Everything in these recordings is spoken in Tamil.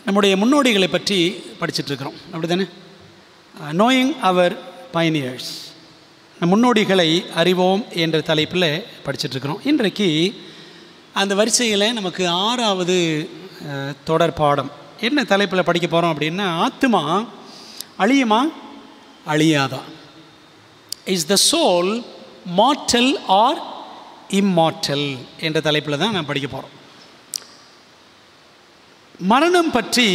நம்முடைய முன்னோடிகளை பற்றி படிச்சுட்ருக்கிறோம், அப்படி தானே? நோயிங் அவர் பைனியர்ஸ், நம் முன்னோடிகளை அறிவோம் என்ற தலைப்பில் படிச்சுட்ருக்கிறோம். இன்றைக்கு அந்த வரிசையில் நமக்கு 6வது தொடர் பாடம். என்ன தலைப்பில் படிக்க போகிறோம் அப்படின்னா, ஆத்துமா அழியுமா அழியாதா? Is the soul mortal or immortal என்ற தலைப்பில் தான் நான் படிக்க போகிறோம். மரணம் பற்றி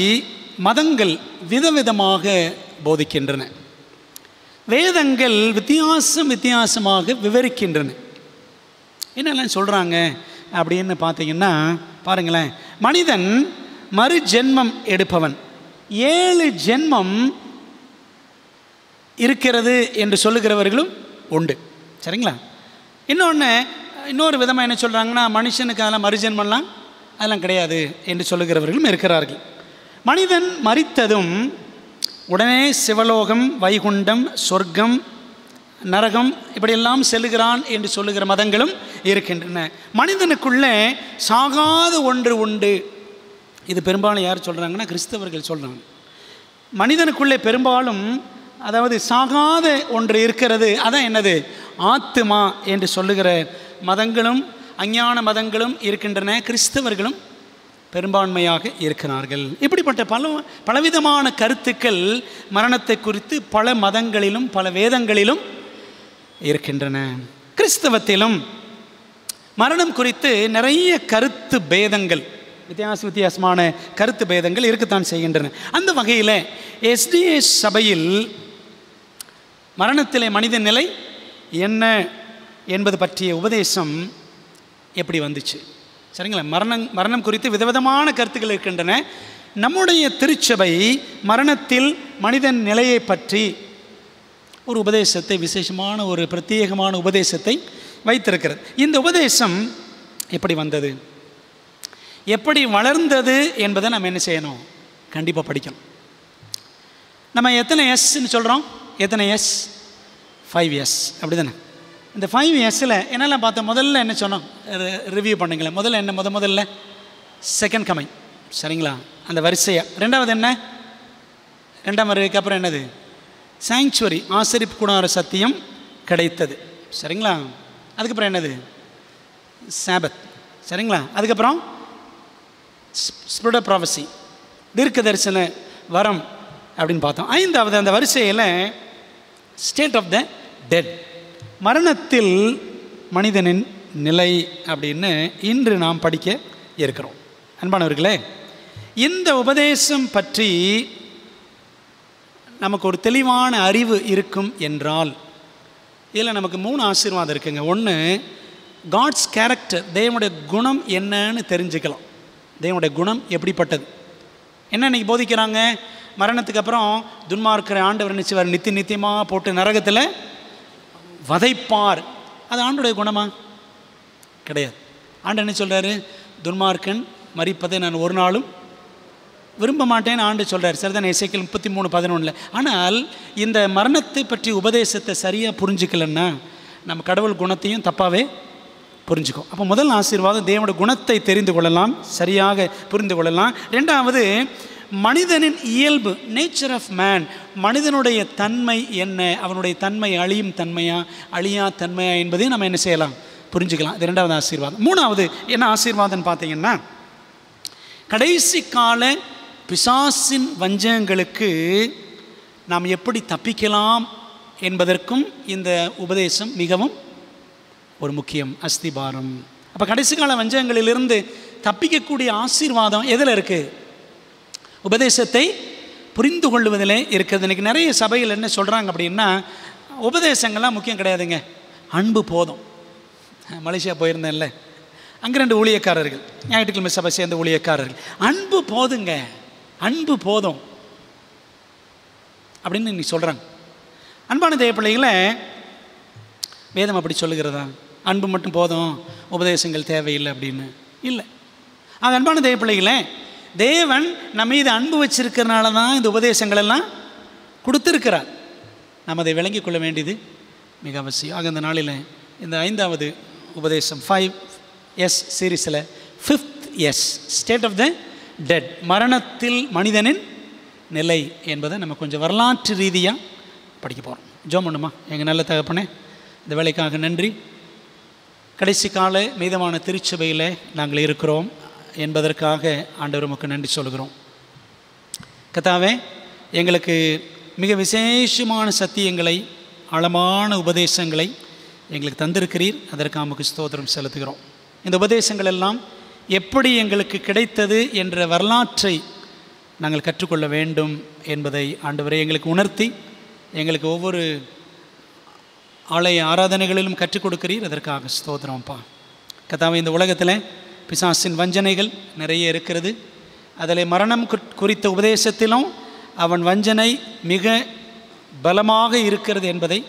மதங்கள் விதவிதமாக போதிக்கின்றன, வேதங்கள் வித்தியாசமாக விவரிக்கின்றன. என்னெல்லாம் சொல்கிறாங்க அப்படின்னு பார்த்தீங்கன்னா, பாருங்களேன், மனிதன் மறு ஜென்மம் எடுப்பவன், 7 ஜென்மம் இருக்கிறது என்று சொல்லுகிறவர்களும் உண்டு. சரிங்களா? இன்னொரு விதமாக என்ன சொல்கிறாங்கன்னா, மனுஷனுக்கு அதெல்லாம் மறுஜென்மெல்லாம் அதெல்லாம் கிடையாது என்று சொல்லுகிறவர்களும் இருக்கிறார்கள். மனிதன் மரித்ததும் உடனே சிவலோகம், வைகுண்டம், சொர்க்கம், நரகம் இப்படியெல்லாம் செல்லுகிறான் என்று சொல்லுகிற மதங்களும் இருக்கின்றன. மனிதனுக்குள்ளே சாகாத ஒன்று உண்டு. இது பெரும்பாலும் யார் சொல்கிறாங்கன்னா, கிறிஸ்தவர்கள் சொல்கிறாங்க. மனிதனுக்குள்ளே பெரும்பாலும் அதாவது சாகாத ஒன்று இருக்கிறது, அதான் என்னது? ஆத்துமா என்று சொல்லுகிற மதங்களும் அஞ்ஞான மதங்களும் இருக்கின்றன. கிறிஸ்தவர்களும் பெரும்பான்மையாக இருக்கிறார்கள். இப்படிப்பட்ட பலவிதமான கருத்துக்கள் மரணத்தை குறித்து பல மதங்களிலும் பல வேதங்களிலும் இருக்கின்றன. கிறிஸ்தவத்திலும் மரணம் குறித்து நிறைய கருத்து பேதங்கள், வித்தியாசமான கருத்து பேதங்கள் இருக்கத்தான் செய்கின்றன. அந்த வகையில் எஸ்டிஎஸ் சபையில் மரணத்திலே மனித நிலை என்ன என்பது பற்றிய உபதேசம் எப்படி வந்துச்சு? சரிங்களா? மரணம் குறித்து விதவிதமான கருத்துக்கள் இருக்கின்றன. நம்முடைய திருச்சபை மரணத்தில் மனிதன் நிலையை பற்றி ஒரு உபதேசத்தை, விசேஷமான ஒரு பிரத்யேகமான உபதேசத்தை வைத்திருக்கிறது. இந்த உபதேசம் எப்படி வந்தது, எப்படி வளர்ந்தது என்பதை நம்ம என்ன செய்யணும்? கண்டிப்பாக படிக்கணும். நம்ம எத்தனை எஸ்ன்னு சொல்கிறோம்? எத்தனை எஸ்? 5 எஸ், அப்படி தானே? இந்த 5 எஸ்ஸில் என்னெல்லாம் பார்த்தோம்? முதல்ல என்ன சொன்னோம்? ரிவ்யூ பண்ணுங்களேன். முதல்ல என்ன? முதல்ல செகண்ட் கமிங். சரிங்களா? அந்த வரிசையாக. ரெண்டாவது என்ன? 2ஆம் வருகைக்கு அப்புறம் என்னது? சாங்சுவரி, ஆசரிப்பு கூடார சத்தியம் கிடைத்தது. சரிங்களா? அதுக்கப்புறம் என்னது? சாபத். சரிங்களா? அதுக்கப்புறம் ஸ்பிரிட் ஆஃப் ப்ராஃபசி, தீர்க்க தரிசன வரம் அப்படின்னு பார்த்தோம். 5வது அந்த வரிசையில் ஸ்டேட் ஆஃப் த டெட், மரணத்தில் மனிதனின் நிலை அப்படின்னு இன்று நாம் படிக்க இருக்கிறோம். அன்பானவர்களே, இந்த உபதேசம் பற்றி நமக்கு ஒரு தெளிவான அறிவு இருக்கும் என்றால், இதில் நமக்கு 3 ஆசீர்வாதம் இருக்குங்க. ஒன்று, காட்ஸ் கேரக்டர், தேவனுடைய குணம் என்னன்னு தெரிஞ்சுக்கலாம். தேவனுடைய குணம் எப்படிப்பட்டது? என்ன இன்றைக்கி போதிக்கிறாங்க? மரணத்துக்கு அப்புறம் துன்மார்க்கிற ஆண்டவர் நிச்சயவர் நித்தியமாக போட்டு நரகத்தில் வதைப்பார். அது ஆண்டோடைய குணமா? கிடையாது. ஆண்டு என்ன சொல்கிறாரு? துன்மார்க்கன் மரிப்பதை நான் ஒரு நாளும் விரும்ப மாட்டேன்னு ஆண்டு சொல்கிறார். சரிதான், எசேக்கியேல் 33:11. ஆனால் இந்த மரணத்தை பற்றி உபதேசத்தை சரியாக புரிஞ்சுக்கலன்னா நம்ம கடவுள் குணத்தையும் தப்பாகவே புரிஞ்சுக்கும். அப்போ முதல் ஆசீர்வாதம், தேவனுடைய குணத்தை தெரிந்து கொள்ளலாம், சரியாக புரிந்து கொள்ளலாம். 2வது, மனிதனின் இயல்பு, நேச்சர் ஆஃப் மேன், மனிதனுடைய தன்மை என்ன, அவனுடைய தன்மை அழியும் தன்மையா அழியா தன்மையா என்பதையும் நம்ம என்ன செய்யலாம்? புரிஞ்சுக்கலாம். இது 2வது ஆசீர்வாதம். 3வது என்ன ஆசீர்வாதம்னு பார்த்தீங்கன்னா, கடைசி கால பிசாசின் வஞ்சகங்களுக்கு நாம் எப்படி தப்பிக்கலாம் என்பதற்கும் இந்த உபதேசம் மிகவும் ஒரு முக்கியம், அஸ்திபாரம். அப்போ கடைசி கால வஞ்சகங்களிலிருந்து தப்பிக்கக்கூடிய ஆசீர்வாதம் எதில் இருக்குது? உபதேசத்தை புரிந்து கொள்வதிலே இருக்கிறது. இன்றைக்கி நிறைய சபைகள் என்ன சொல்கிறாங்க அப்படின்னா, உபதேசங்கள்லாம் முக்கியம் கிடையாதுங்க, அன்பு போதும். மலேசியா போயிருந்தேன்ல, அங்கே 2 ஊழியக்காரர்கள், ஞாயிற்றுக்கிழமை சபை சேர்ந்த ஊழியக்காரர்கள், அன்பு போதுங்க, அன்பு போதும் அப்படின்னு இன்னைக்கு சொல்கிறாங்க. அன்பான தேவ பிள்ளைகளை, வேதம் அப்படி சொல்லுகிறதா? அன்பு மட்டும் போதும், உபதேசங்கள் தேவையில்லை அப்படின்னு இல்லை. அது அன்பான தேவ பிள்ளைகளை, தேவன் நம்ம மீது அன்பு வச்சிருக்கிறனால தான் இந்த உபதேசங்கள் எல்லாம் கொடுத்துருக்கிறார். நம்ம அதை விளங்கி கொள்ள வேண்டியது மிக அவசியம். ஆக இந்த நாளில் இந்த 5வது உபதேசம் 5 எஸ் சீரீஸில் 5th S, state of the dead, மரணத்தில் மனிதனின் நிலை என்பதை நம்ம கொஞ்சம் வரலாற்று ரீதியாக படிக்க போகிறோம். ஜெபம் பண்ணுமா? எங்கள் நல்ல தகப்பனே, இந்த வேலைக்காக நன்றி. கடைசி கால மீதமான திருச்சபையில் நாங்கள் இருக்கிறோம் என்பதற்காக ஆண்டவர் உமக்கு நன்றி சொல்கிறோம். கர்த்தாவே, எங்களுக்கு மிக விசேஷமான சத்தியங்களை, ஆழமான உபதேசங்களை எங்களுக்கு தந்திருக்கிறீர். அதற்கு நமக்கு ஸ்தோத்திரம் செலுத்துகிறோம். இந்த உபதேசங்கள் எல்லாம் எப்படி எங்களுக்கு கிடைத்தது என்ற வரலாற்றை நாங்கள் கற்றுக்கொள்ள வேண்டும் என்பதை ஆண்டவரே எங்களுக்கு உணர்த்தி, எங்களுக்கு ஒவ்வொரு ஆலய ஆராதனைகளிலும் கற்றுக் கொடுக்கிறீர். அதற்காக ஸ்தோத்திரம்ப்பா. கர்த்தாவே, இந்த உலகத்தில் பிசாசின் வஞ்சனைகள் நிறைய இருக்கிறது. அதில் மரணம் குறித்த உபதேசத்திலும் அவன் வஞ்சனை மிக பலமாக இருக்கிறது என்பதை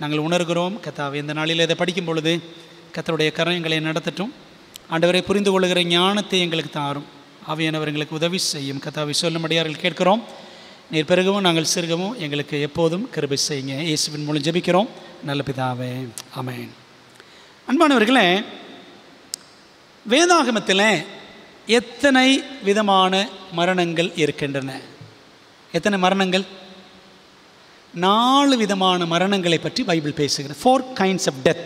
நாங்கள் உணர்கிறோம். கர்த்தாவே, இந்த நாளில் இதை படிக்கும் பொழுது கர்த்தருடைய கரங்களை நடத்தட்டும். ஆண்டவரை புரிந்து கொள்கிற ஞானத்தை எங்களுக்கு தாரும். ஆவியானவர் எங்களுக்கு உதவி செய்யும். கர்த்தாவை, சொல்லும்படியார்கள் கேட்கிறோம். நீர் பெருகவும் நாங்கள் சிறுகவும் எங்களுக்கு எப்போதும் கிருபை செய்யுங்க. இயேசுவின் மூலம் ஜெபிக்கிறோம் நல்ல பிதாவே, ஆமென். அன்பானவர்களே, வேதாகமத்தில் எத்தனை விதமான மரணங்கள் இருக்கின்றன? எத்தனை மரணங்கள்? 4 விதமான மரணங்களை பற்றி பைபிள் பேசுகிறது. 4 kinds of death.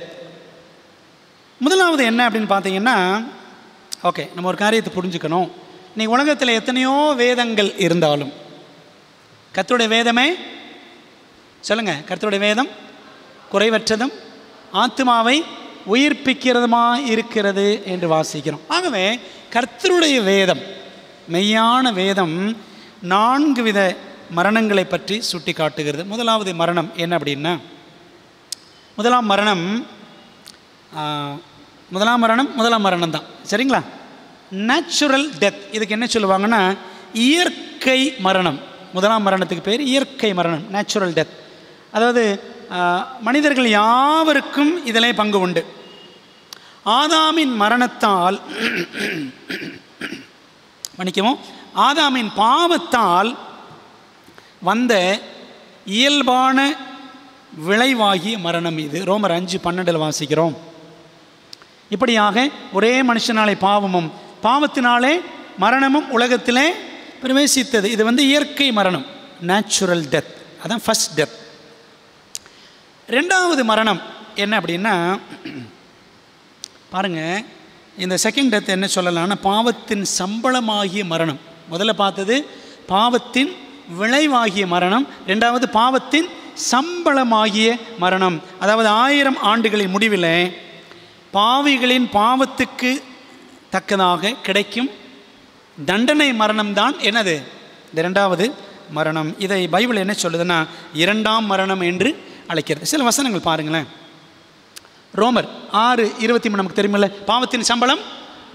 முதலாவது என்ன அப்படின்னு பார்த்தீங்கன்னா, ஓகே, நம்ம ஒரு காரியத்தை புரிஞ்சுக்கணும். இன்னைக்கு உலகத்தில் எத்தனையோ வேதங்கள் இருந்தாலும் கர்த்தருடைய வேதமே, சொல்லுங்கள், கர்த்தருடைய வேதம் குறைவற்றதும் ஆத்மாவை உயிர்ப்பிக்கிறதுமாக இருக்கிறது என்று வாசிக்கிறோம். ஆகவே கர்த்தருடைய வேதம், மெய்யான வேதம் 4 வித மரணங்களை பற்றி சுட்டி காட்டுகிறது. முதலாவது மரணம் என்ன அப்படின்னா, முதலாம் மரணம் தான், சரிங்களா? Natural death. இதுக்கு என்ன சொல்லுவாங்கன்னா, இயற்கை மரணம். முதலாம் மரணத்துக்கு பேர் இயற்கை மரணம், நேச்சுரல் டெத். அதாவது மனிதர்கள் யாவருக்கும் இதிலே பங்கு உண்டு. ஆதாமின் மரணத்தால், மன்னிக்கவும், ஆதாமின் பாவத்தால் வந்த இயல்பான விளைவாகிய மரணம் இது. ரோமர் 5:12 வாசிக்கிறோம். இப்படியாக ஒரே மனுஷனாலே பாவமும் பாவத்தினாலே மரணமும் உலகத்திலே பிரவேசித்தது. இது இயற்கை மரணம், நேச்சுரல் டெத். அதான் ஃபர்ஸ்ட் டெத். ரெண்டாவது மரணம் என்ன அப்படின்னா, பாருங்கள், இந்த செகண்ட் டெத் என்ன சொல்லலாம்னா, பாவத்தின் சம்பளமாகிய மரணம். முதல்ல பார்த்தது பாவத்தின் விளைவாகிய மரணம், ரெண்டாவது பாவத்தின் சம்பளமாகிய மரணம். அதாவது 1000 ஆண்டுகளின் முடிவில் பாவிகளின் பாவத்துக்கு தக்கதாக கிடைக்கும் தண்டனை மரணம்தான் என்னது? இந்த ரெண்டாவது மரணம். இதை பைபிள் என்ன சொல்லுதுன்னா, 2ஆம் மரணம் என்று அழைக்கிறது. சில வசனங்கள் பாருங்களேன். ரோமர் 6:23 நமக்கு தெரியுமில்ல, பாவத்தின் சம்பளம்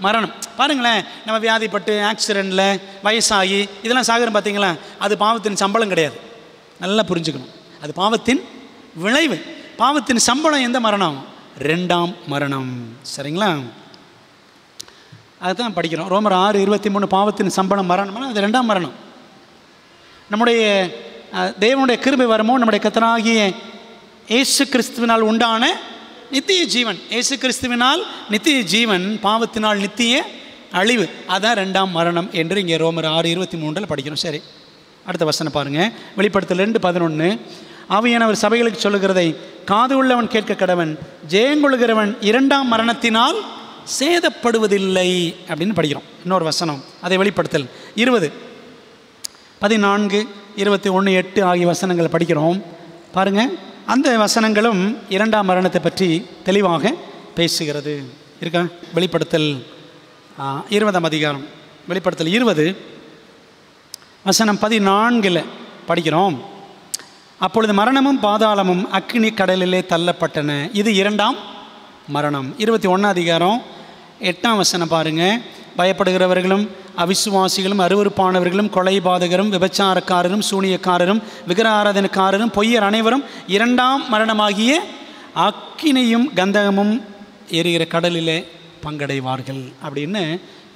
மரணம். பாருங்களேன், நம்ம வியாதிப்பட்டு ஆக்சிடெண்ட்டில் வயசாகி இதெல்லாம் சாகிறோம் பார்த்தீங்களா, அது பாவத்தின் சம்பளம் கிடையாது. நல்லா புரிஞ்சுக்கணும், அது பாவத்தின் விளைவு. பாவத்தின் சம்பளம் எந்த மரணம்? 2ஆம் மரணம், சரிங்களா? அதுதான் படிக்கிறோம். ரோமர் 6:23 பாவத்தின் சம்பளம் மரணம், அது 2ஆம் மரணம். நம்முடைய தேவனுடைய கிருபை வரமோ, நம்முடைய கர்த்தராகிய இயேசு கிறிஸ்துவினால் உண்டான நித்திய ஜீவன். இயேசு கிறிஸ்துவினால் நித்திய ஜீவன், பாவத்தினால் நித்திய அழிவு. அதான் 2ஆம் மரணம் என்று இங்கே ரோமர் 6:23 படிக்கிறோம். சரி, அடுத்த வசனம் பாருங்கள். வெளிப்படுத்தல் 2:11, ஆவியானவர் சபைகளுக்கு சொல்லுகிறதை காது உள்ளவன் கேட்க கடவன், ஜெயங்கொள்கிறவன் 2ஆம் மரணத்தினால் சேதப்படுவதில்லை அப்படின்னு படிக்கிறோம். இன்னொரு வசனம், அதை வெளிப்படுத்தல் 20:14, 21:8 ஆகிய வசனங்கள் படிக்கிறோம். பாருங்கள், அந்த வசனங்களும் 2ஆம் மரணத்தை பற்றி தெளிவாக பேசுகிறது. இருக்கா? வெளிப்படுத்தல் 20ஆம் அதிகாரம், வெளிப்படுத்தல் 20:14 படிக்கிறோம். அப்பொழுது மரணமும் பாதாளமும் அக்கினி கடலிலே தள்ளப்பட்டன. இது 2ஆம் மரணம். 21ஆம் அதிகாரம் 8ஆம் வசனம் பாருங்கள். பயப்படுகிறவர்களும் அவிசுவாசிகளும் அருவருப்பானவர்களும் கொலைபாதகரும் விபச்சாரக்காரரும் சூனியக்காரரும் விக்கிர ஆராதனைக்காரரும் பொய்யர் அனைவரும் 2ஆம் மரணமாகிய அக்கினியும் கந்தகமும் எரிகிற கடலிலே பங்கடைவார்கள் அப்படின்னு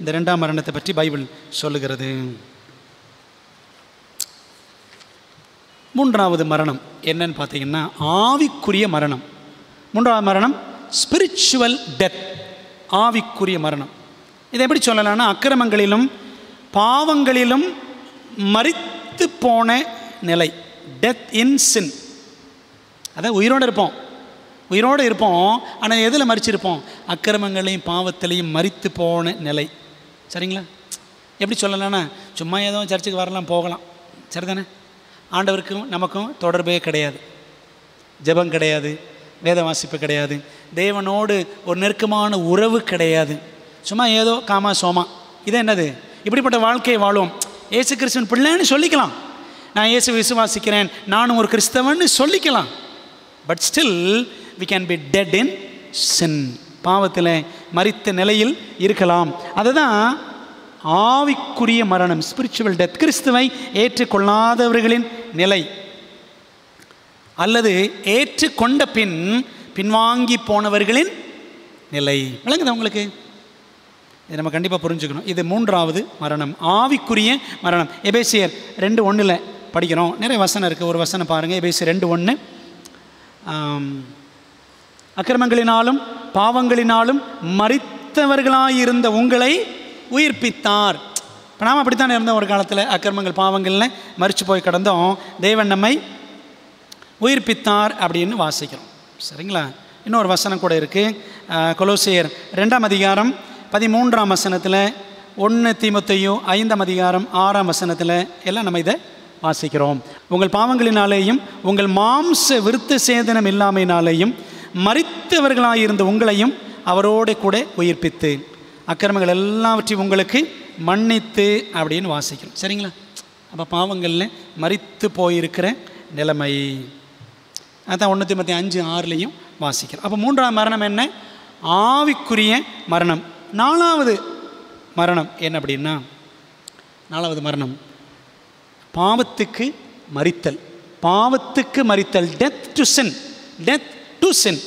இந்த 2ஆம் மரணத்தை பற்றி பைபிள் சொல்லுகிறது. 3ஆவது மரணம் என்னன்னு பார்த்தீங்கன்னா, ஆவிக்குரிய மரணம். 3ஆவது மரணம் ஸ்பிரிச்சுவல் டெத், ஆவிக்குரிய மரணம். இதை எப்படி சொல்லலாம்னா, அக்கிரமங்களிலும் பாவங்களிலும் மரித்து போன நிலை, டெத் இன் சின். அதான் உயிரோடு இருப்போம், ஆனால் எதில் மரிச்சிருப்போம்? அக்கிரமங்களையும் பாவத்திலையும் மரித்து போன நிலை. சரிங்களா? எப்படி சொல்லலாம்னா, சும்மா ஏதோ சர்ச்சுக்கு வரலாம் போகலாம், சரிதானே? ஆண்டவருக்கும் நமக்கும் தொடர்பே கிடையாது, ஜெபம் கிடையாது, வேத வாசிப்பு கிடையாது, தேவனோடு ஒரு நெருக்கமான உறவு கிடையாது, சும்மா ஏதோ காமா சோமா. இது என்னது? இப்படிப்பட்ட வாழ்க்கையை வாழுவோம். இயேசு கிறிஸ்துவின் பிள்ளைன்னு சொல்லிக்கலாம், நான் இயேசு விசுவாசிக்கிறேன், நானும் ஒரு கிறிஸ்தவன்னு சொல்லிக்கலாம். But still we can be dead in sin. பாவத்தில் மரித்த நிலையில் இருக்கலாம். அதுதான் ஆவிக்குரிய மரணம், ஸ்பிரிச்சுவல் டெத். கிறிஸ்துவை ஏற்றுக்கொள்ளாதவர்களின் நிலை, அல்லது ஏற்றுக்கொண்ட பின்வாங்கி போனவர்களின் நிலை. விளங்குதா உங்களுக்கு? இதை நம்ம கண்டிப்பாக புரிஞ்சுக்கணும். இது மூன்றாவது மரணம், ஆவிக்குரிய மரணம். எபேசியர் 2:1 படிக்கிறோம். நிறைய வசனம் இருக்குது, ஒரு வசனம் பாருங்கள். எபேசியர் 2:1, அக்கிரமங்களினாலும் பாவங்களினாலும் மரித்தவர்களாயிருந்த உங்களை உயிர்ப்பித்தார். இப்போ நாம் அப்படித்தான் இருந்தோம் ஒரு காலத்தில், அக்கிரமங்கள் பாவங்களில் மரித்து போய் கிடந்தோம், தேவன் நம்மை உயிர்ப்பித்தார் அப்படின்னு வாசிக்கிறோம். சரிங்களா? இன்னொரு வசனம் கூட இருக்குது, கொலோசியர் 2:13 1 தீமோத்தேயு 5:6 எல்லாம் நம்ம இதை வாசிக்கிறோம். உங்கள் பாவங்களினாலேயும் உங்கள் மாம்ச விருத்த சேதனம் இல்லாமையினாலேயும் மரித்தவர்களாயிருந்த உங்களையும் அவரோடு கூட உயிர்ப்பித்து அக்கிரமங்கள் எல்லாவற்றையும் உங்களுக்கு மன்னித்து அப்படின்னு வாசிக்கிறோம். சரிங்களா? அப்போ பாவங்களில் மரித்து போயிருக்கிற நிலைமை, அதான் 1 தீமோத்தேயு 5:6 வாசிக்கிறோம். அப்போ மூன்றாவது மரணம் என்ன? ஆவிக்குரிய மரணம். நாலாவது மரணம் என்ன அப்படின்னா, நாலாவது மரணம் பாவத்துக்கு மரித்தல். பாவத்துக்கு மரித்தல், death to sin. Death to sin,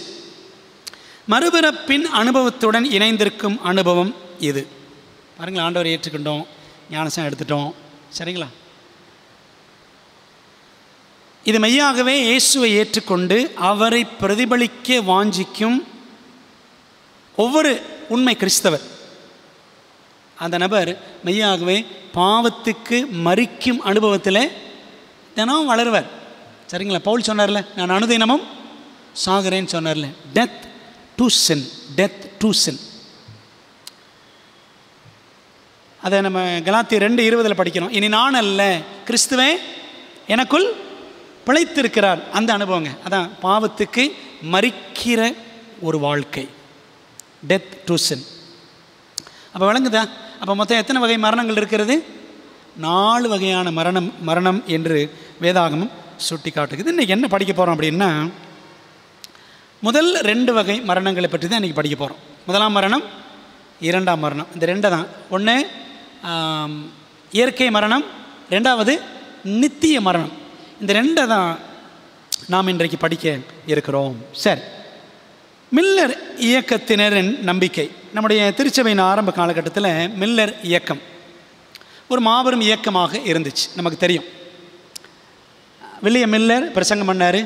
மறுபிறப்பின் அனுபவத்துடன் இணைந்திருக்கும் அனுபவம் இது. பாருங்களா, ஆண்டவரை ஏற்றுக்கிட்டோம், ஞானசம் எடுத்துட்டோம், சரிங்களா? இது மெய்யாகவே இயேசுவை ஏற்றுக்கொண்டு அவரை பிரதிபலிக்க வாஞ்சிக்கும் ஒவ்வொரு உண்மை கிறிஸ்தவர், அந்த நபர் மெய்யாகவே பாவத்துக்கு மரிக்கும் அனுபவத்தில் தினம் வளருவார். சரிங்களா? பவுல் சொன்னார்ல, நான் அனுதினமும் சாகிறேன்னு சொன்னார்ல. Death to sin, death to sin. அதை நம்ம கலாத்தியர் 2:20 படிக்கிறோம். இனி நான் அல்ல, கிறிஸ்துவே எனக்குள் பிழைத்திருக்கிறார். அந்த அனுபவங்க, அதான் பாவத்துக்கு மரிக்கிற ஒரு வாழ்க்கை, டெத் டு சின். அப்போ விளங்குதா? அப்போ மொத்தம் எத்தனை வகை மரணங்கள் இருக்கிறது? 4 வகையான மரணம் என்று வேதாகமம் சுட்டி காட்டுகிறது. இன்றைக்கி என்ன படிக்க போகிறோம் அப்படின்னா, முதல் 2 வகை மரணங்களை பற்றி தான் இன்றைக்கி படிக்க போகிறோம். முதலாம் மரணம், இரண்டாம் மரணம். இந்த 2 தான். ஒன்று இயற்கை மரணம், 2வது நித்திய மரணம். இந்த 2 தான் நாம் இன்றைக்கு படிக்க இருக்கிறோம். சரி, மில்லர் இயக்கத்தினரின் நம்பிக்கை. நம்முடைய திருச்சபையின் ஆரம்ப காலகட்டத்தில் மில்லர் இயக்கம் ஒரு மாபெரும் இயக்கமாக இருந்துச்சு. நமக்கு தெரியும், வில்லியம் மில்லர் பிரசங்கம் பண்ணார்.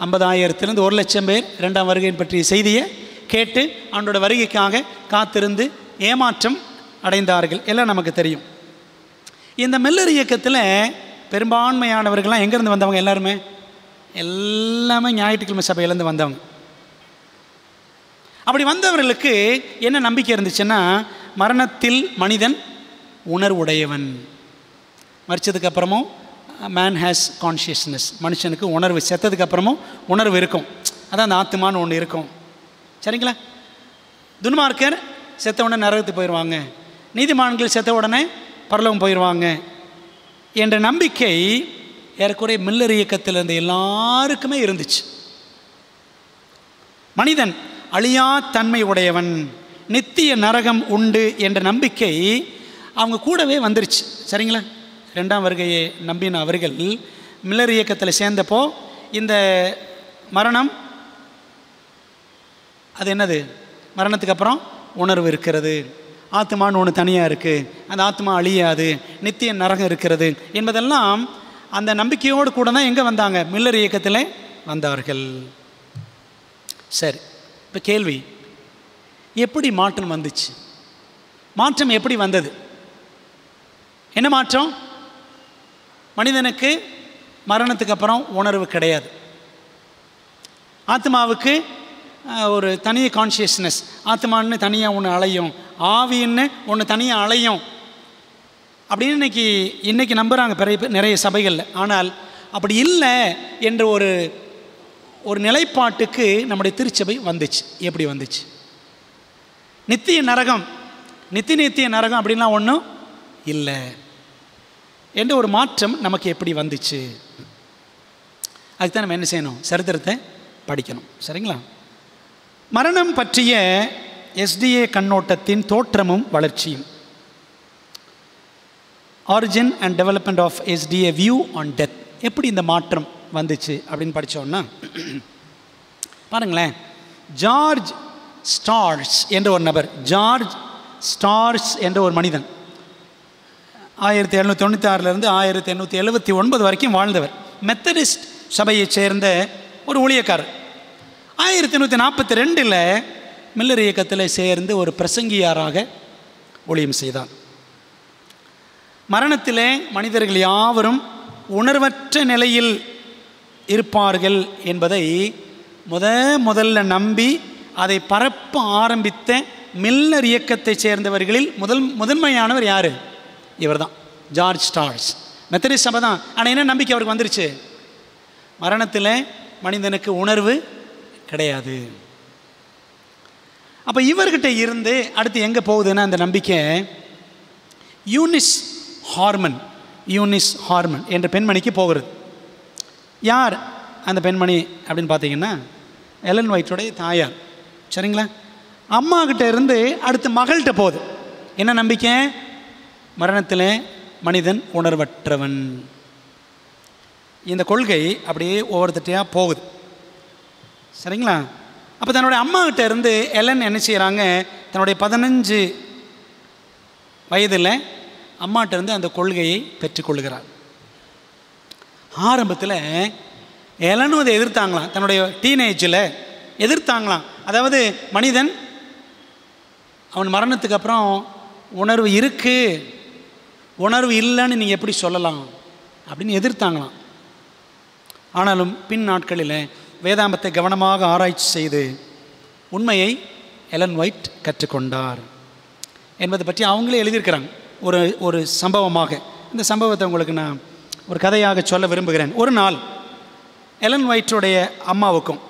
50,000 1 லட்சம் பேர் 2ஆம் வருகையின் பற்றிய செய்தியை கேட்டு அவனோட வருகைக்காக காத்திருந்து ஏமாற்றம் அடைந்தார்கள், எல்லாம் நமக்கு தெரியும். இந்த மில்லர் இயக்கத்தில் பெரும்பான்மையானவர்கள்லாம் எங்கேருந்து வந்தவங்க? எல்லாமே ஞாயிற்றுக்கிழமை சபையிலேருந்து வந்தவங்க. அப்படி வந்தவர்களுக்கு என்ன நம்பிக்கை இருந்துச்சுன்னா, மரணத்தில் மனிதன் உணர்வுடையவன். மரிச்சதுக்கப்புறமும் மேன் ஹேஸ் கான்ஷியஸ்னஸ், மனுஷனுக்கு உணர்வு, செத்ததுக்கப்புறமும் உணர்வு இருக்கும். அதான் அந்த ஆத்மான்னு ஒன்று இருக்கும். சரிங்களா? துன்மார்க்கர் செத்த உடனே நரகத்துக்கு போயிடுவாங்க, நீதிமான்கள் செத்த உடனே பரலோகம் போயிடுவாங்க என்ற நம்பிக்கை ஏறக்குறைய மில்லர் இயக்கத்தில் இருந்த எல்லாருக்குமே இருந்துச்சு. மனிதன் அழியா தன்மை உடையவன், நித்திய நரகம் உண்டு என்ற நம்பிக்கை அவங்க கூடவே வந்துருச்சு. சரிங்களா? 2ஆம் வருகையை நம்பின அவர்கள் மில்லர் இயக்கத்தில் சேர்ந்தப்போ இந்த மரணம், அது என்னது? மரணத்துக்கு அப்புறம் உணர்வு இருக்கிறது, ஆத்மான்னு ஒன்று தனியாக இருக்குது, அந்த ஆத்மா அழியாது, நித்திய நரகம் இருக்கிறது என்பதெல்லாம் அந்த நம்பிக்கையோடு கூட தான் எங்கே வந்தாங்க? மில்லர் இயக்கத்தில் வந்தார்கள். சரி, இப்போ கேள்வி, எப்படி மாற்றம் வந்துச்சு? மாற்றம் எப்படி வந்தது? என்ன மாற்றம்? மனிதனுக்கு மரணத்துக்கு அப்புறம் உணர்வு கிடையாது. ஆத்மாவுக்கு ஒரு தனி கான்ஷியஸ்னஸ், ஆத்மான்னு தனியாக ஒன்று அலையும், ஆவின்னு ஒன்று தனியாக அலையும் அப்படின்னு இன்றைக்கி நம்புகிறாங்க நிறைய சபைகளில். ஆனால் அப்படி இல்லை என்ற ஒரு நிலைப்பாட்டுக்கு நம்முடைய திருச்சபை வந்துச்சு. எப்படி வந்துச்சு? நித்திய நரகம், நித்திய நரகம் அப்படின்லாம் ஒன்றும் இல்லை என்ற ஒரு மாற்றம் நமக்கு எப்படி வந்துச்சு? அதுதான் நம்ம என்ன செய்யணும்? சரித்திரத்தை படிக்கணும். சரிங்களா? மரணம் பற்றிய SDA கண்ணோட்டத்தின் தோற்றமும் வளர்ச்சியும், origin and development of SDA view on death, எப்படி இந்த மாற்றம் வந்துச்சு அப்படின்னு படித்தோன்னா, பாருங்களேன், ஜார்ஜ் ஸ்டார்ஸ் என்ற ஒரு நபர், ஜார்ஜ் ஸ்டார்ஸ் என்ற ஒரு மனிதன் 1796 1879 வரைக்கும் வாழ்ந்தவர். மெத்தடிஸ்ட் சபையை சேர்ந்த ஒரு ஊழியக்காரர். 1842 மில்லர் இயக்கத்தில் சேர்ந்து ஒரு பிரசங்கியாராக ஊழியம் செய்தார். மரணத்திலே மனிதர்கள் யாவரும் உணர்வற்ற நிலையில் இருப்பார்கள் என்பதை முதல்ல நம்பி அதை பரப்ப ஆரம்பித்த மில்லர் இயக்கத்தை சேர்ந்தவர்களில் முதன்மையானவர் யார்? இவர் தான், ஜார்ஜ் ஸ்டார்ஸ். மெத்தடிஸ்ட் சபை தான். ஆனால் என்ன நம்பிக்கை அவருக்கு வந்துருச்சு? மரணத்தில் மனிதனுக்கு உணர்வு கிடையாது. அப்போ இவர்கிட்ட இருந்து அடுத்து எங்கே போகுதுன்னா அந்த நம்பிக்கை யூனிஸ் ஹார்மன் என்ற பெண்மணிக்கு போகிறது. யார் அந்த பெண்மணி அப்படின்னு பார்த்தீங்கன்னா எலன் ஒயிட்டோடைய தாயார். சரிங்களா? அம்மா கிட்ட இருந்து அடுத்து மகள்கிட்ட போகுது. என்ன நம்பிக்கை? மரணத்தில் மனிதன் உணர்வற்றவன். இந்த கொள்கை அப்படியே ஒவ்வொருத்தையாக போகுது. சரிங்களா? அப்போ தன்னுடைய அம்மா கிட்ட இருந்து எலன் என்ன செய்கிறாங்க? தன்னுடைய 15 வயதில் அம்மாட்ட இருந்து அந்த கொள்கையை பெற்றுக்கொள்கிறார். ஆரம்பத்தில் எலனும் அதை எதிர்த்தாங்களாம். தன்னுடைய டீனேஜில் எதிர்த்தாங்களாம். அதாவது மனிதன் அவன் மரணத்துக்கு அப்புறம் உணர்வு இருக்குது, உணர்வு இல்லைன்னு நீங்கள் எப்படி சொல்லலாம் அப்படின்னு எதிர்த்தாங்களாம். ஆனாலும் பின் நாட்களில் வேதாந்தத்தை கவனமாக ஆராய்ச்சி செய்து உண்மையை எலன் ஒயிட் கற்றுக்கொண்டார் என்பதை பற்றி அவங்களே எழுதியிருக்கிறாங்க ஒரு சம்பவமாக. இந்த சம்பவத்தை உங்களுக்கு நான் ஒரு கதையாக சொல்ல விரும்புகிறேன். ஒரு நாள் எலன் ஒயிட்டுடைய அம்மாவுக்கும்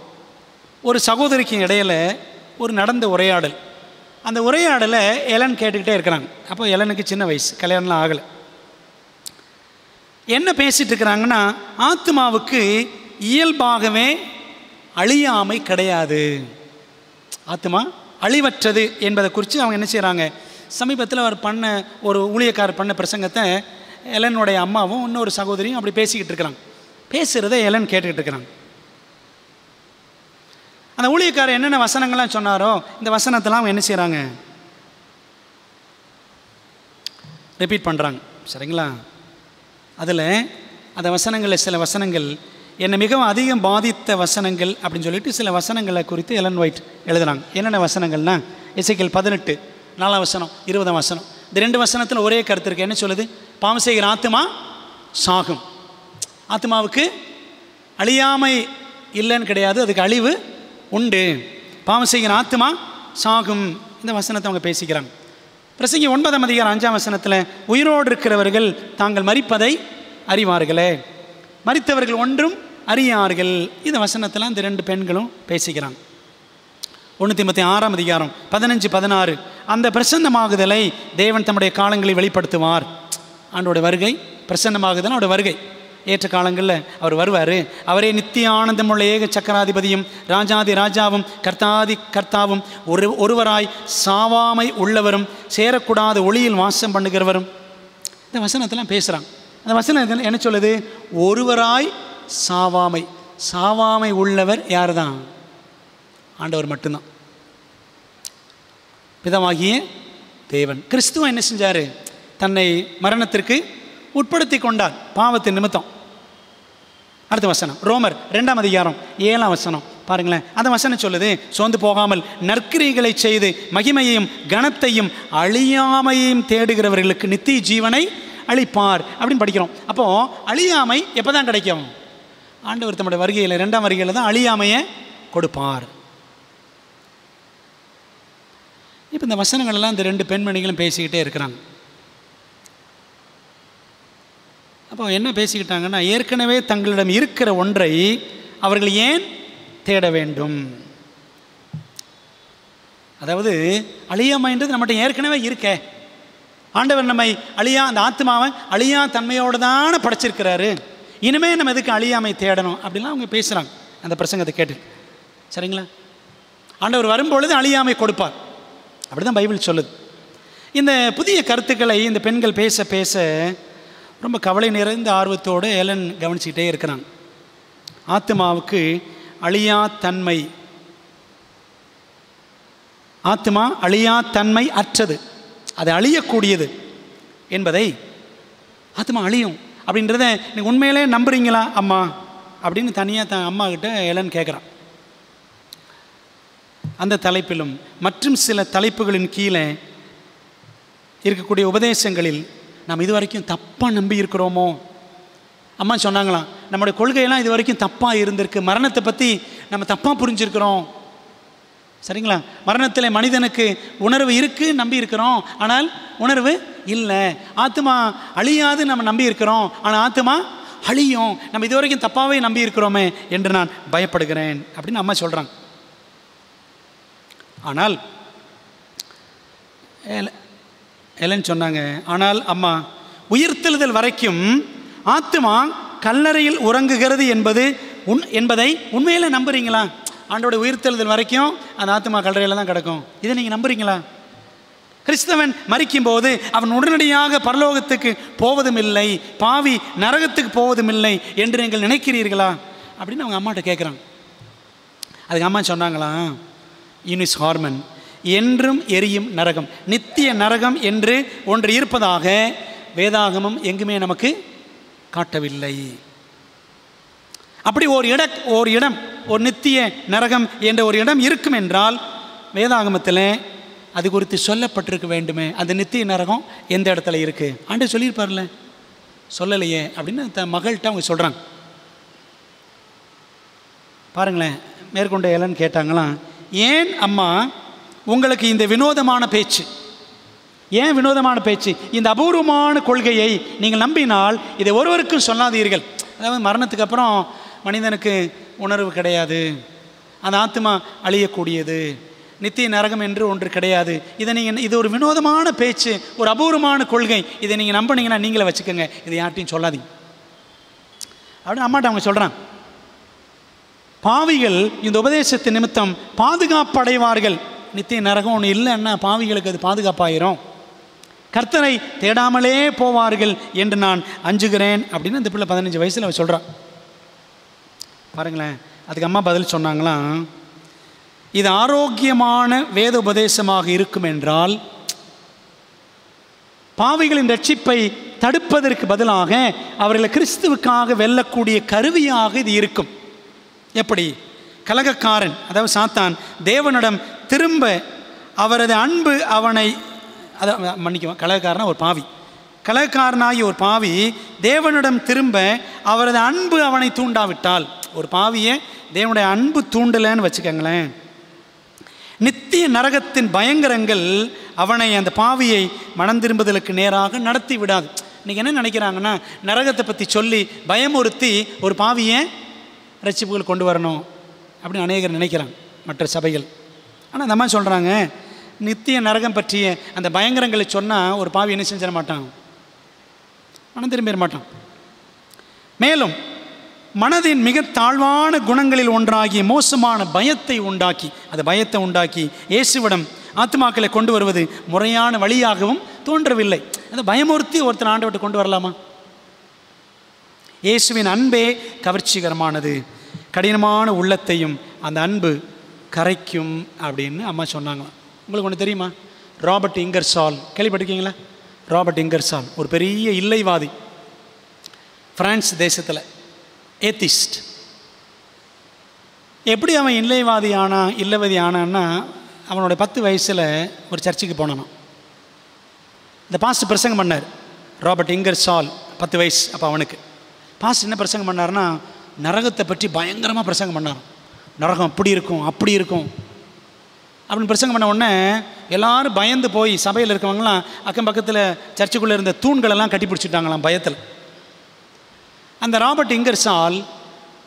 ஒரு சகோதரிக்கும் இடையில் ஒரு நடந்த உரையாடல். அந்த உரையாடலை எலன் கேட்டுக்கிட்டே இருக்கிறாங்க. அப்போ எலனுக்கு சின்ன வயசு, கல்யாணம்லாம் ஆகலை. என்ன பேசிகிட்டு இருக்கிறாங்கன்னா, ஆத்மாவுக்கு இயல்பாகவே அழியாமை கிடையாது, ஆத்மா அழிவற்றது என்பதை குறித்து அவங்க என்ன செய்கிறாங்க? சமீபத்தில் அவர் ஒரு ஊழியக்காரர் பண்ண பிரசங்கத்தை எலனுடைய அம்மாவும் இன்னொரு சகோதரியும் அப்படி பேசிக்கிட்டு இருக்கிறாங்க. பேசுகிறத எலன் கேட்டுக்கிட்டு இருக்கிறாங்க. அந்த ஊழியக்காரர் என்னென்ன வசனங்கள்லாம் சொன்னாரோ இந்த வசனத்தெல்லாம் அவங்க என்ன செய்கிறாங்க? ரிப்பீட் பண்ணுறாங்க. சரிங்களா? அதில் அந்த வசனங்களில் சில வசனங்கள் என்னை மிகவும் அதிகம் பாதித்த வசனங்கள் அப்படின்னு சொல்லிட்டு சில வசனங்களை குறித்து எலன் ஒயிட் எழுதுகிறாங்க. என்னென்ன வசனங்கள்னா, எசேக்கியேல் 18 4ஆம் வசனம் 20ஆம் வசனம். இந்த 2 வசனத்தில் ஒரே கருத்து இருக்குது. என்ன சொல்லுது? பாவம் செய்கிற ஆத்மா சாகும். ஆத்மாவுக்கு அழியாமை இல்லைன்னு கிடையாது, அதுக்கு அழிவு உண்டு. பாவம் செய்கிற ஆத்மா சாகும். இந்த வசனத்தை அவங்க பேசிக்கிறாங்க. பிரசங்கி 9ஆம் அதிகாரம் 5ஆம் வசனத்தில் உயிரோடு இருக்கிறவர்கள் தாங்கள் மரிப்பதை அறிவார்களே, மரித்தவர்கள் ஒன்றும் அறியார்கள். இந்த வசனத்தில் இந்த 2 பெண்களும் பேசிக்கிறாங்க. 1 தீமோத்தேயு 6ஆம் அதிகாரம் 15-16 அந்த பிரசன்னமாகுதலை தேவன் தம்முடைய காலங்களில் வெளிப்படுத்துவார். ஆண்டோட வருகை, பிரசன்னமாகுதல் அவருடைய வருகை. ஏற்ற காலங்களில் அவர் வருவார். அவரே நித்திய ஆனந்தமுள்ள ஏக சக்கராதிபதியும் ராஜாதி ராஜாவும் கர்த்தாதி கர்த்தாவும் ஒருவராய் சாவாமை உள்ளவரும் சேரக்கூடாத ஒளியில் வாசம் பண்ணுகிறவரும். இந்த வசனத்தெல்லாம் பேசுகிறாங்க. அந்த வசனம் என்ன சொல்லுது? ஒருவராய் சாவாமை உள்ளவர் யார் தான்? ஆண்டவர் மட்டும்தான், பிதாவாகிய தேவன். கிறிஸ்துவ என்ன செஞ்சார்? தன்னை மரணத்திற்கு உட்படுத்தி கொண்டார் பாவத்தின் நிமித்தம். அடுத்த வசனம் ரோமர் 2ஆம் அதிகாரம் 7ஆம் வசனம் பாருங்களேன். அந்த வசனம் சொல்லுது, சோர்ந்து போகாமல் நற்கிரிகளை செய்து மகிமையையும் கனத்தையும் அழியாமையையும் தேடுகிறவர்களுக்கு நித்திய ஜீவனை அழிப்பார் அப்படின்னு படிக்கிறோம். அப்போது அழியாமை எப்போ தான் கிடைக்கும்? ஆண்டவர் தம்முடைய வருகையில், 2ஆம் வருகையில் தான் அழியாமையை கொடுப்பார். இப்போ இந்த வசனங்கள்லாம் இந்த 2 பெண்மணிகளும் பேசிக்கிட்டே இருக்கிறாங்க. அப்போ என்ன பேசிக்கிட்டாங்கன்னா, ஏற்கனவே தங்களிடம் இருக்கிற ஒன்றை அவர்கள் ஏன் தேட வேண்டும்? அதாவது அழியாமைன்றது நம்மகிட்ட ஏற்கனவே இருக்கே. ஆண்டவர் நம்மை அந்த ஆத்மாவை அழியா தன்மையோடு தானே படைச்சிருக்கிறாரு. இனிமேல் நம்ம எதுக்கு அழியாமை தேடணும் அப்படிலாம் அவங்க பேசுகிறாங்க அந்த பிரசங்கத்தை கேட்டு. சரிங்களா? ஆண்டவர் வரும்பொழுது அழியாமை கொடுப்பார், அப்படி தான் பைபிள் சொல்லுது. இந்த புதிய கருத்துக்களை இந்த பெண்கள் பேச பேச ரொம்ப கவலை நிறைந்த ஆர்வத்தோடு எலன் கவனிச்சுக்கிட்டே இருக்கிறாங்க. ஆத்மாவுக்கு அழியா தன்மை, ஆத்மா அழியா தன்மை அற்றது, அது அழியக்கூடியது என்பதை, ஆத்மா அழியும் அப்படின்றத நீங்கள் உண்மையிலே நம்புறீங்களா அம்மா அப்படின்னு தனியாக அம்மா கிட்ட எலன் கேட்குறான். அந்த தலைப்பிலும் மற்றும் சில தலைப்புகளின் கீழே இருக்கக்கூடிய உபதேசங்களில் நாம் இதுவரைக்கும் தப்பாக நம்பி இருக்கிறோமோ? அம்மா சொன்னாங்களாம், நம்முடைய கொள்கையெல்லாம் இது வரைக்கும் தப்பாக இருந்திருக்கு, மரணத்தை பற்றி நம்ம தப்பாக புரிஞ்சிருக்கிறோம். சரிங்களா? மரணத்தில் மனிதனுக்கு உணர்வு இருக்குது, நம்பி இருக்கிறோம், ஆனால் உணர்வு இல்லை. ஆத்மா அழியாது நம்ம நம்பி இருக்கிறோம், ஆனால் ஆத்மா அழியும், நம்ம இது வரைக்கும் தப்பாகவே நம்பி இருக்கிறோமே என்று நான் பயப்படுகிறேன் அப்படின்னு அம்மா சொல்கிறாங்க. ஆனால் எலன் சொன்னாங்க, ஆனால் அம்மா, உயிர்த்தெழுதல் வரைக்கும் ஆத்மா கல்லறையில் உறங்குகிறது என்பதை உண்மையில் நம்புறீங்களா? ஆண்டோட உயிர்த்தெழுதல் வரைக்கும் அந்த ஆத்மா கல்லறையில் தான் கிடக்கும், இதை நீங்கள் நம்புறீங்களா? கிறிஸ்தவன் மரிக்கும் போது அவன் உடனடியாக பரலோகத்துக்கு போவதும் இல்லை, பாவி நரகத்துக்கு போவதும் இல்லை என்று நீங்கள் நினைக்கிறீர்களா அப்படின்னு அவங்க அம்மாட்ட கேட்குறாங்க. அதுக்கு அம்மா சொன்னாங்களாம், யூனிஸ் ஹார்மன், என்றும் எரியும் நரகம், நித்திய நரகம் என்று ஒன்று இருப்பதாக வேதாகமம் எங்குமே நமக்கு காட்டவில்லை. அப்படி ஒரு இடம் ஒரு நித்திய நரகம் என்ற ஒரு இடம் இருக்கும் என்றால் வேதாகமத்தில் அது குறித்து சொல்லப்பட்டிருக்க வேண்டுமே. அந்த நித்திய நரகம் எந்த இடத்துல இருக்குது? ஆண்டவர் சொல்லியிருப்பார்ல, சொல்லலையே அப்படின்னு மகள்கிட்ட அவங்க சொல்கிறாங்க. பாருங்களேன், மேற்கொண்டு எலன் கேட்டாங்களாம், ஏன் அம்மா உங்களுக்கு இந்த வினோதமான பேச்சு? ஏன் வினோதமான பேச்சு? இந்த அபூர்வமான கொள்கையை நீங்கள் நம்பினால் இதை ஒருவருக்கும் சொல்லாதீர்கள். அதாவது மரணத்துக்கு அப்புறம் மனிதனுக்கு உணர்வு கிடையாது, அந்த ஆத்மா அழியக்கூடியது, நித்திய நரகம் என்று ஒன்று கிடையாது. இது ஒரு வினோதமான பேச்சு, ஒரு அபூர்வமான கொள்கை, இதை நீங்கள் நம்பினீங்கன்னா நீங்களே வச்சுக்கோங்க, இதை யார்ட்டையும் சொல்லாதீங்க அப்படின்னு அம்மாட்ட அவங்க சொல்கிறாங்க. பாவிகள் இந்த உபதேசத்தின் நிமித்தம் பாதுகாப்பு அடைவார்கள். நித்திய நரகம் ஒன்று இல்லைன்னா பாவிகளுக்கு அது பாதுகாப்பாயிரும். கர்த்தரை தேடாமலே போவார்கள் என்று நான் அஞ்சுகிறேன் அப்படின்னு இந்த பிள்ளை 15 வயசில் அவள் சொல்கிறான். பாருங்களேன், அதுக்கு அம்மா பதில் சொன்னாங்களாம், இது ஆரோக்கியமான வேத உபதேசமாக இருக்கும் என்றால் பாவிகளின் ரட்சிப்பை தடுப்பதற்கு பதிலாக அவர்களை கிறிஸ்துவுக்காக வெல்லக்கூடிய கருவியாக இது இருக்கும். எப்படி? கலகக்காரன், அதாவது சாத்தான், தேவனிடம் திரும்ப அவரது அன்பு அவனை, மன்னிக்குவோம், கலகக்காரனா ஒரு பாவி, கலகக்காரனாகி ஒரு பாவி தேவனிடம் திரும்ப அவரது அன்பு அவனை தூண்டாவிட்டால், ஒரு பாவியை தேவனுடைய அன்பு தூண்டலைன்னு வச்சுக்கோங்களேன், நித்திய நரகத்தின் பயங்கரங்கள் அவனை, அந்த பாவியை மனம் திரும்புதலுக்கு நேராக நடத்தி விடாது. இன்றைக்கி என்ன நினைக்கிறாங்கன்னா, நரகத்தை பற்றி சொல்லி பயமுறுத்தி ஒரு பாவியை ரட்சிப்புகள் கொண்டு வரணும் அப்படின்னு அநேகர் நினைக்கிறாங்க, மற்ற சபைகள். ஆனால் அந்த மாதிரி சொல்கிறாங்க, நித்திய நரகம் பற்றிய அந்த பயங்கரங்களை சொன்னால் ஒரு பாவி என்ன செஞ்சிட மாட்டான், மனம் திரும்பிட மாட்டான். மேலும் மனதின் மிக தாழ்வான குணங்களில் ஒன்றாகிய மோசமான பயத்தை உண்டாக்கி இயேசுவிடம் ஆத்மாக்களை கொண்டு வருவது முறையான வழியாகவும் தோன்றவில்லை. அந்த பயமுறுத்தி ஒருத்தர் ஆண்டவர்கிட்ட கொண்டு வரலாமா? இயேசுவின் அன்பே கவர்ச்சிகரமானது, கடினமான உள்ளத்தையும் அந்த அன்பு கரைக்கும் அப்படின்னு அம்மா சொன்னாங்களாம். உங்களுக்கு ஒன்று தெரியுமா? ராபர்ட் இங்கர்சால் கேள்விப்பட்டிருக்கீங்களா? ராபர்ட் இங்கர்சால் ஒரு பெரிய இல்லைவாதி, பிரான்ஸ் தேசத்தில், ஏத்திஸ்ட். எப்படி அவன் இல்லைவாதி ஆனான்னா, அவனோட 10 வயசில் ஒரு சர்ச்சுக்கு போனான். இந்த பாஸ்டர் பிரசங்கம் பண்ணார், ராபர்ட் இங்கர்சால் 10 வயசு. அப்போ அவனுக்கு பாஸ்டர் என்ன பிரசங்கம் பண்ணார்னா, நரகத்தை பற்றி பயங்கரமாக பிரசங்கம் பண்ணார். நரகம் அப்படி இருக்கும் அப்படி இருக்கும் அப்படின்னு பிரசங்கம் பண்ண உடனே எல்லோரும் பயந்து போய் சபையில் இருக்கவங்களாம் அக்கம் பக்கத்தில் சர்ச்சுக்குள்ளே இருந்த தூண்களெல்லாம் கட்டி பிடிச்சிட்டாங்களாம் பயத்தில். அந்த ராபர்ட் இங்கர்சால்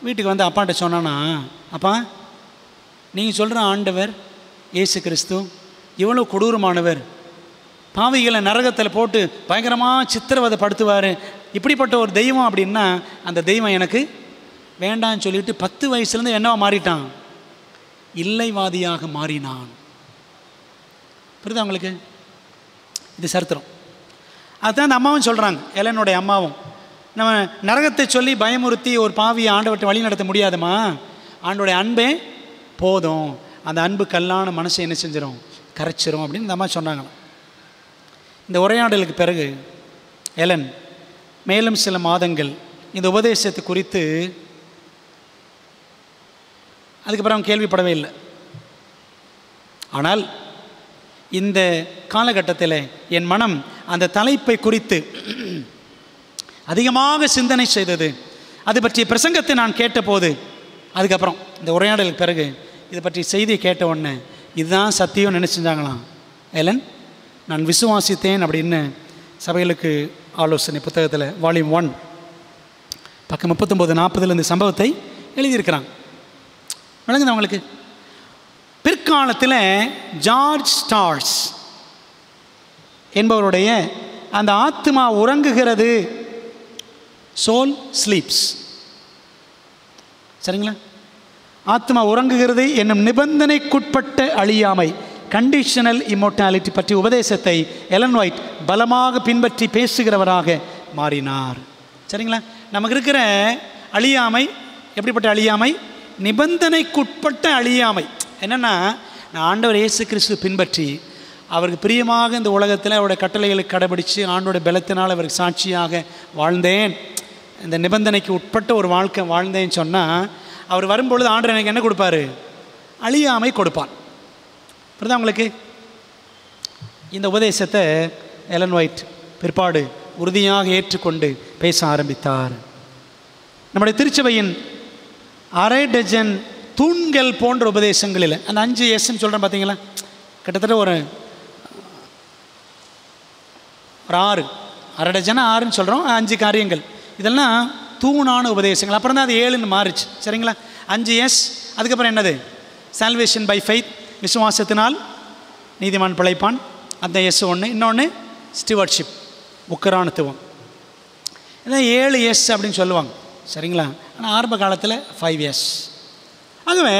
வீட்டுக்கு வந்து அப்பாட்ட சொன்னானா, அப்பா நீங்கள் சொல்கிற ஆண்டவர் இயேசு கிறிஸ்து இவ்வளோ கொடூரமானவர், பாவிகளை நரகத்தில் போட்டு பயங்கரமாக சித்திரவதை படுத்துவார், இப்படிப்பட்ட ஒரு தெய்வம் அப்படின்னா அந்த தெய்வம் எனக்கு வேண்டான்னு சொல்லிட்டு 10 வயசுலேருந்து என்னவா மாறிட்டான், இல்லைவாதியாக மாறினான். புரியுதா உங்களுக்கு? இது சரித்திரம். அதுதான் அந்த அம்மாவும் சொல்கிறாங்க, எலனுடைய அம்மாவும், நம்ம நரகத்தை சொல்லி பயமுறுத்தி ஒரு பாவியை ஆண்டவர்கிட்ட வழி நடத்த முடியாதுமா, ஆண்டோடைய அன்பே போதும், அந்த அன்பு கல்லான மனசை என்ன செஞ்சிடும், கரைச்சிரும் அப்படின்னு இந்த அம்மா சொன்னாங்களாம். இந்த உரையாடலுக்கு பிறகு எலன் மேலும் சில மாதங்கள் இந்த உபதேசத்தை குறித்து அதுக்கப்புறம் அவன் கேள்விப்படவே இல்லை. ஆனால் இந்த காலகட்டத்தில் என் மனம் அந்த தலைப்பை குறித்து அதிகமாக சிந்தனை செய்தது. அது பற்றிய பிரசங்கத்தை நான் கேட்டபோது, அதுக்கப்புறம் இந்த உரையாடலுக்கு பிறகு இதை பற்றி செய்தியை கேட்ட உடனே இதுதான் சத்தியம் நினைச்சிருந்தாங்களாம். எலன் நான் விசுவாசித்தேன் அப்படின்னு சபைகளுக்கு ஆலோசனை புத்தகத்தில் வால்யூம் 1 பக்கம் 39-40 இந்த சம்பவத்தை எழுதியிருக்கிறாங்க. விளங்குது அவங்களுக்கு? பிற்காலத்தில் ஜார்ஜ் ஸ்டார்ஸ் என்பவருடைய அந்த ஆத்மா உறங்குகிறது, சோல் ஸ்லீப்ஸ், சரிங்களா, ஆத்மா உறங்குகிறது என்னும் நிபந்தனைக்குட்பட்ட அழியாமை, கண்டிஷனல் இம்மோர்டாலிட்டி பற்றிய உபதேசத்தை எலன் ஒயிட் பலமாக பின்பற்றி பேசுகிறவராக மாறினார். சரிங்களா? நமக்கு இருக்கிற அழியாமை எப்படிப்பட்ட அழியாமை? நிபந்தனைக்குட்பட்ட அழியாமை. என்னென்னா, நான் ஆண்டவர் இயேசு கிறிஸ்து பின்பற்றி அவருக்கு பிரியமாக இந்த உலகத்தில் அவருடைய கட்டளைகளுக்கு கடைபிடித்து ஆண்டோட பலத்தினால் அவருக்கு சாட்சியாக வாழ்ந்தேன், இந்த நிபந்தனைக்கு உட்பட்ட ஒரு வாழ்க்கை வாழ்ந்தேன்னு சொன்னால், அவர் வரும்பொழுது ஆண்டவர் எனக்கு என்ன கொடுப்பார்? அழியாமை கொடுப்பான். புரியுதா உங்களுக்கு? இந்த உபதேசத்தை எலன் ஒயிட் பிற்பாடு உறுதியாக ஏற்றுக்கொண்டு பேச ஆரம்பித்தார். நம்முடைய திருச்சபையின் 1/2 டஜன் தூண்கள் போன்ற உபதேசங்களில் அந்த 5 எஸ்ன்னு சொல்கிறேன் பார்த்தீங்களா, கிட்டத்தட்ட ஒரு 6, 1/2 டஜனா 6ன்னு சொல்கிறோம், 5 காரியங்கள், இதெல்லாம் தூணான உபதேசங்கள். அப்புறம் தான் அது 7ன்னு மாறிச்சு. சரிங்களா? 5 எஸ். அதுக்கப்புறம் என்னது? சால்வேஷன் பை ஃபெய்த், விசுவாசத்தினால் நீதிமான் பிழைப்பான், அந்த எஸ் ஒன்று. இன்னொன்று ஸ்டிவர்ட்ஷிப், உக்கரானத்துவம். இதான் 7 எஸ் அப்படின்னு சொல்லுவாங்க. சரிங்களா? ஆனால் ஆரம்ப காலத்தில் 5 எஸ். ஆகவே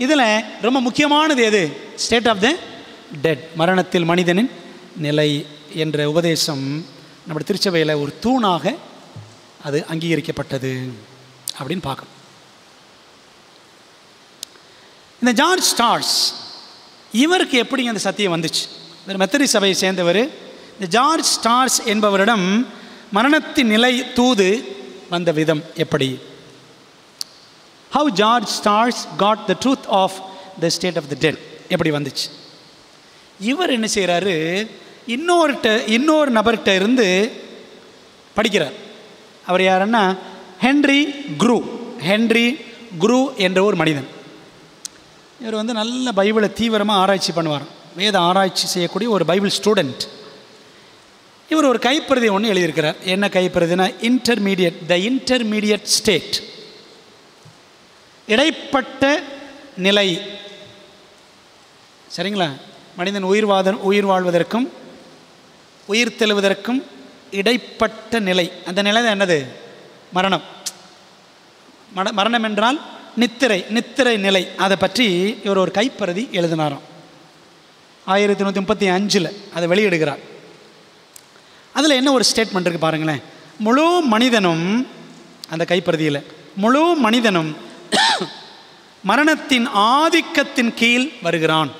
இதில் ரொம்ப முக்கியமானது எது? ஸ்டேட் ஆஃப் த டெட், மரணத்தில் மனிதனின் நிலை என்ற உபதேசம் நம்ம திருச்சபையில் ஒரு தூணாக அது அங்கீகரிக்கப்பட்டது அப்படின்னு பார்க்கணும். இந்த ஜார்ஜ் ஸ்டார்ஸ் இவருக்கு எப்படி அந்த சத்தியம் வந்துச்சு? இவர் மெத்தடிஸ்ட் சபையை சேர்ந்தவர். இந்த ஜார்ஜ் ஸ்டார்ஸ் என்பவரிடம் மரணத்தின் நிலை தூது வந்த விதம் எப்படி? How George Stars got the truth of the state of the dead எப்படி வந்துச்சு? இவர் என்ன செய்கிறாரு, இன்னொரு நபர்கிட்ட இருந்து படிக்கிறார். அவர் யாருன்னா ஹென்றி குரூ என்ற ஒரு மனிதன். இவர் வந்து நல்ல பைபிளை தீவிரமாக ஆராய்ச்சி பண்ணுவார், வேத ஆராய்ச்சி செய்யக்கூடிய ஒரு பைபிள் ஸ்டூடெண்ட். இவர் ஒரு கைப்பிரதி ஒன்று எழுதியிருக்கிறார். என்ன கைப்பிரதினா, த இன்டர்மீடியட் ஸ்டேட், இடைப்பட்ட நிலை. சரிங்களா? மனிதன் உயிர் வாழ்வதற்கும் உயிர் தெழுவதற்கும் இடைப்பட்ட நிலை. அந்த நிலை தான் என்னது? மரணம். மரணம் என்றால் நித்திரை நிலை. அதை பற்றி இவர் ஒரு கைப்பிரதி எழுதினாராம். 1935 அதை வெளியிடுகிறார். அதில் என்ன ஒரு ஸ்டேட்மெண்ட் இருக்குது பாருங்களேன். முழு மனிதனும், அந்த கைப்பிரதியில் முழு மனிதனும் மரணத்தின் ஆதிக்கத்தின் கீழ் வருகிறான்.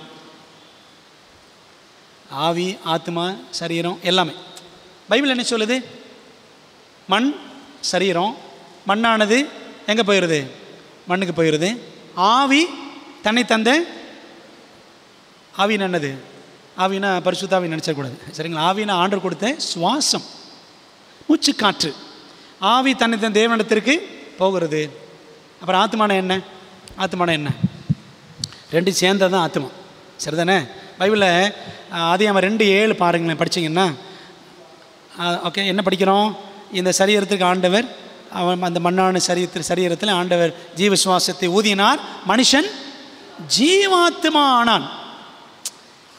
ஆவி, ஆத்மா, சரீரம் எல்லாமே. பைபிள் என்ன சொல்லுது? மண், சரீரம், மண்ணானது எங்கே போயிடுது? மண்ணுக்கு போயிடுது. ஆவி தன்னை தந்த, ஆவின்னு என்னது? ஆவினா பரிசுத்தாவி நினச்சக்கூடாது. சரிங்களா? ஆவினா ஆண்டவர் கொடுத்த சுவாசம். மூச்சு காற்று. ஆவி தன்னை தன் தேவனிடத்திற்கு போகிறது. அப்புறம் ஆத்மான என்ன? ஆத்மான என்ன? ரெண்டு சேர்ந்தது தான் ஆத்மா. சரிதானே? பைபிளில் ஆதியாகமம் 2:7 பாருங்களேன், படிச்சிங்கன்னா. ஓகே, என்ன படிக்கிறோம்? இந்த சரீரத்துக்கு ஆண்டவர் அவன் அந்த மண்ணான சரீரத்தில் ஆண்டவர் ஜீவ சுவாசத்தை ஊதினார், மனுஷன் ஜீவாத்மா ஆனான்.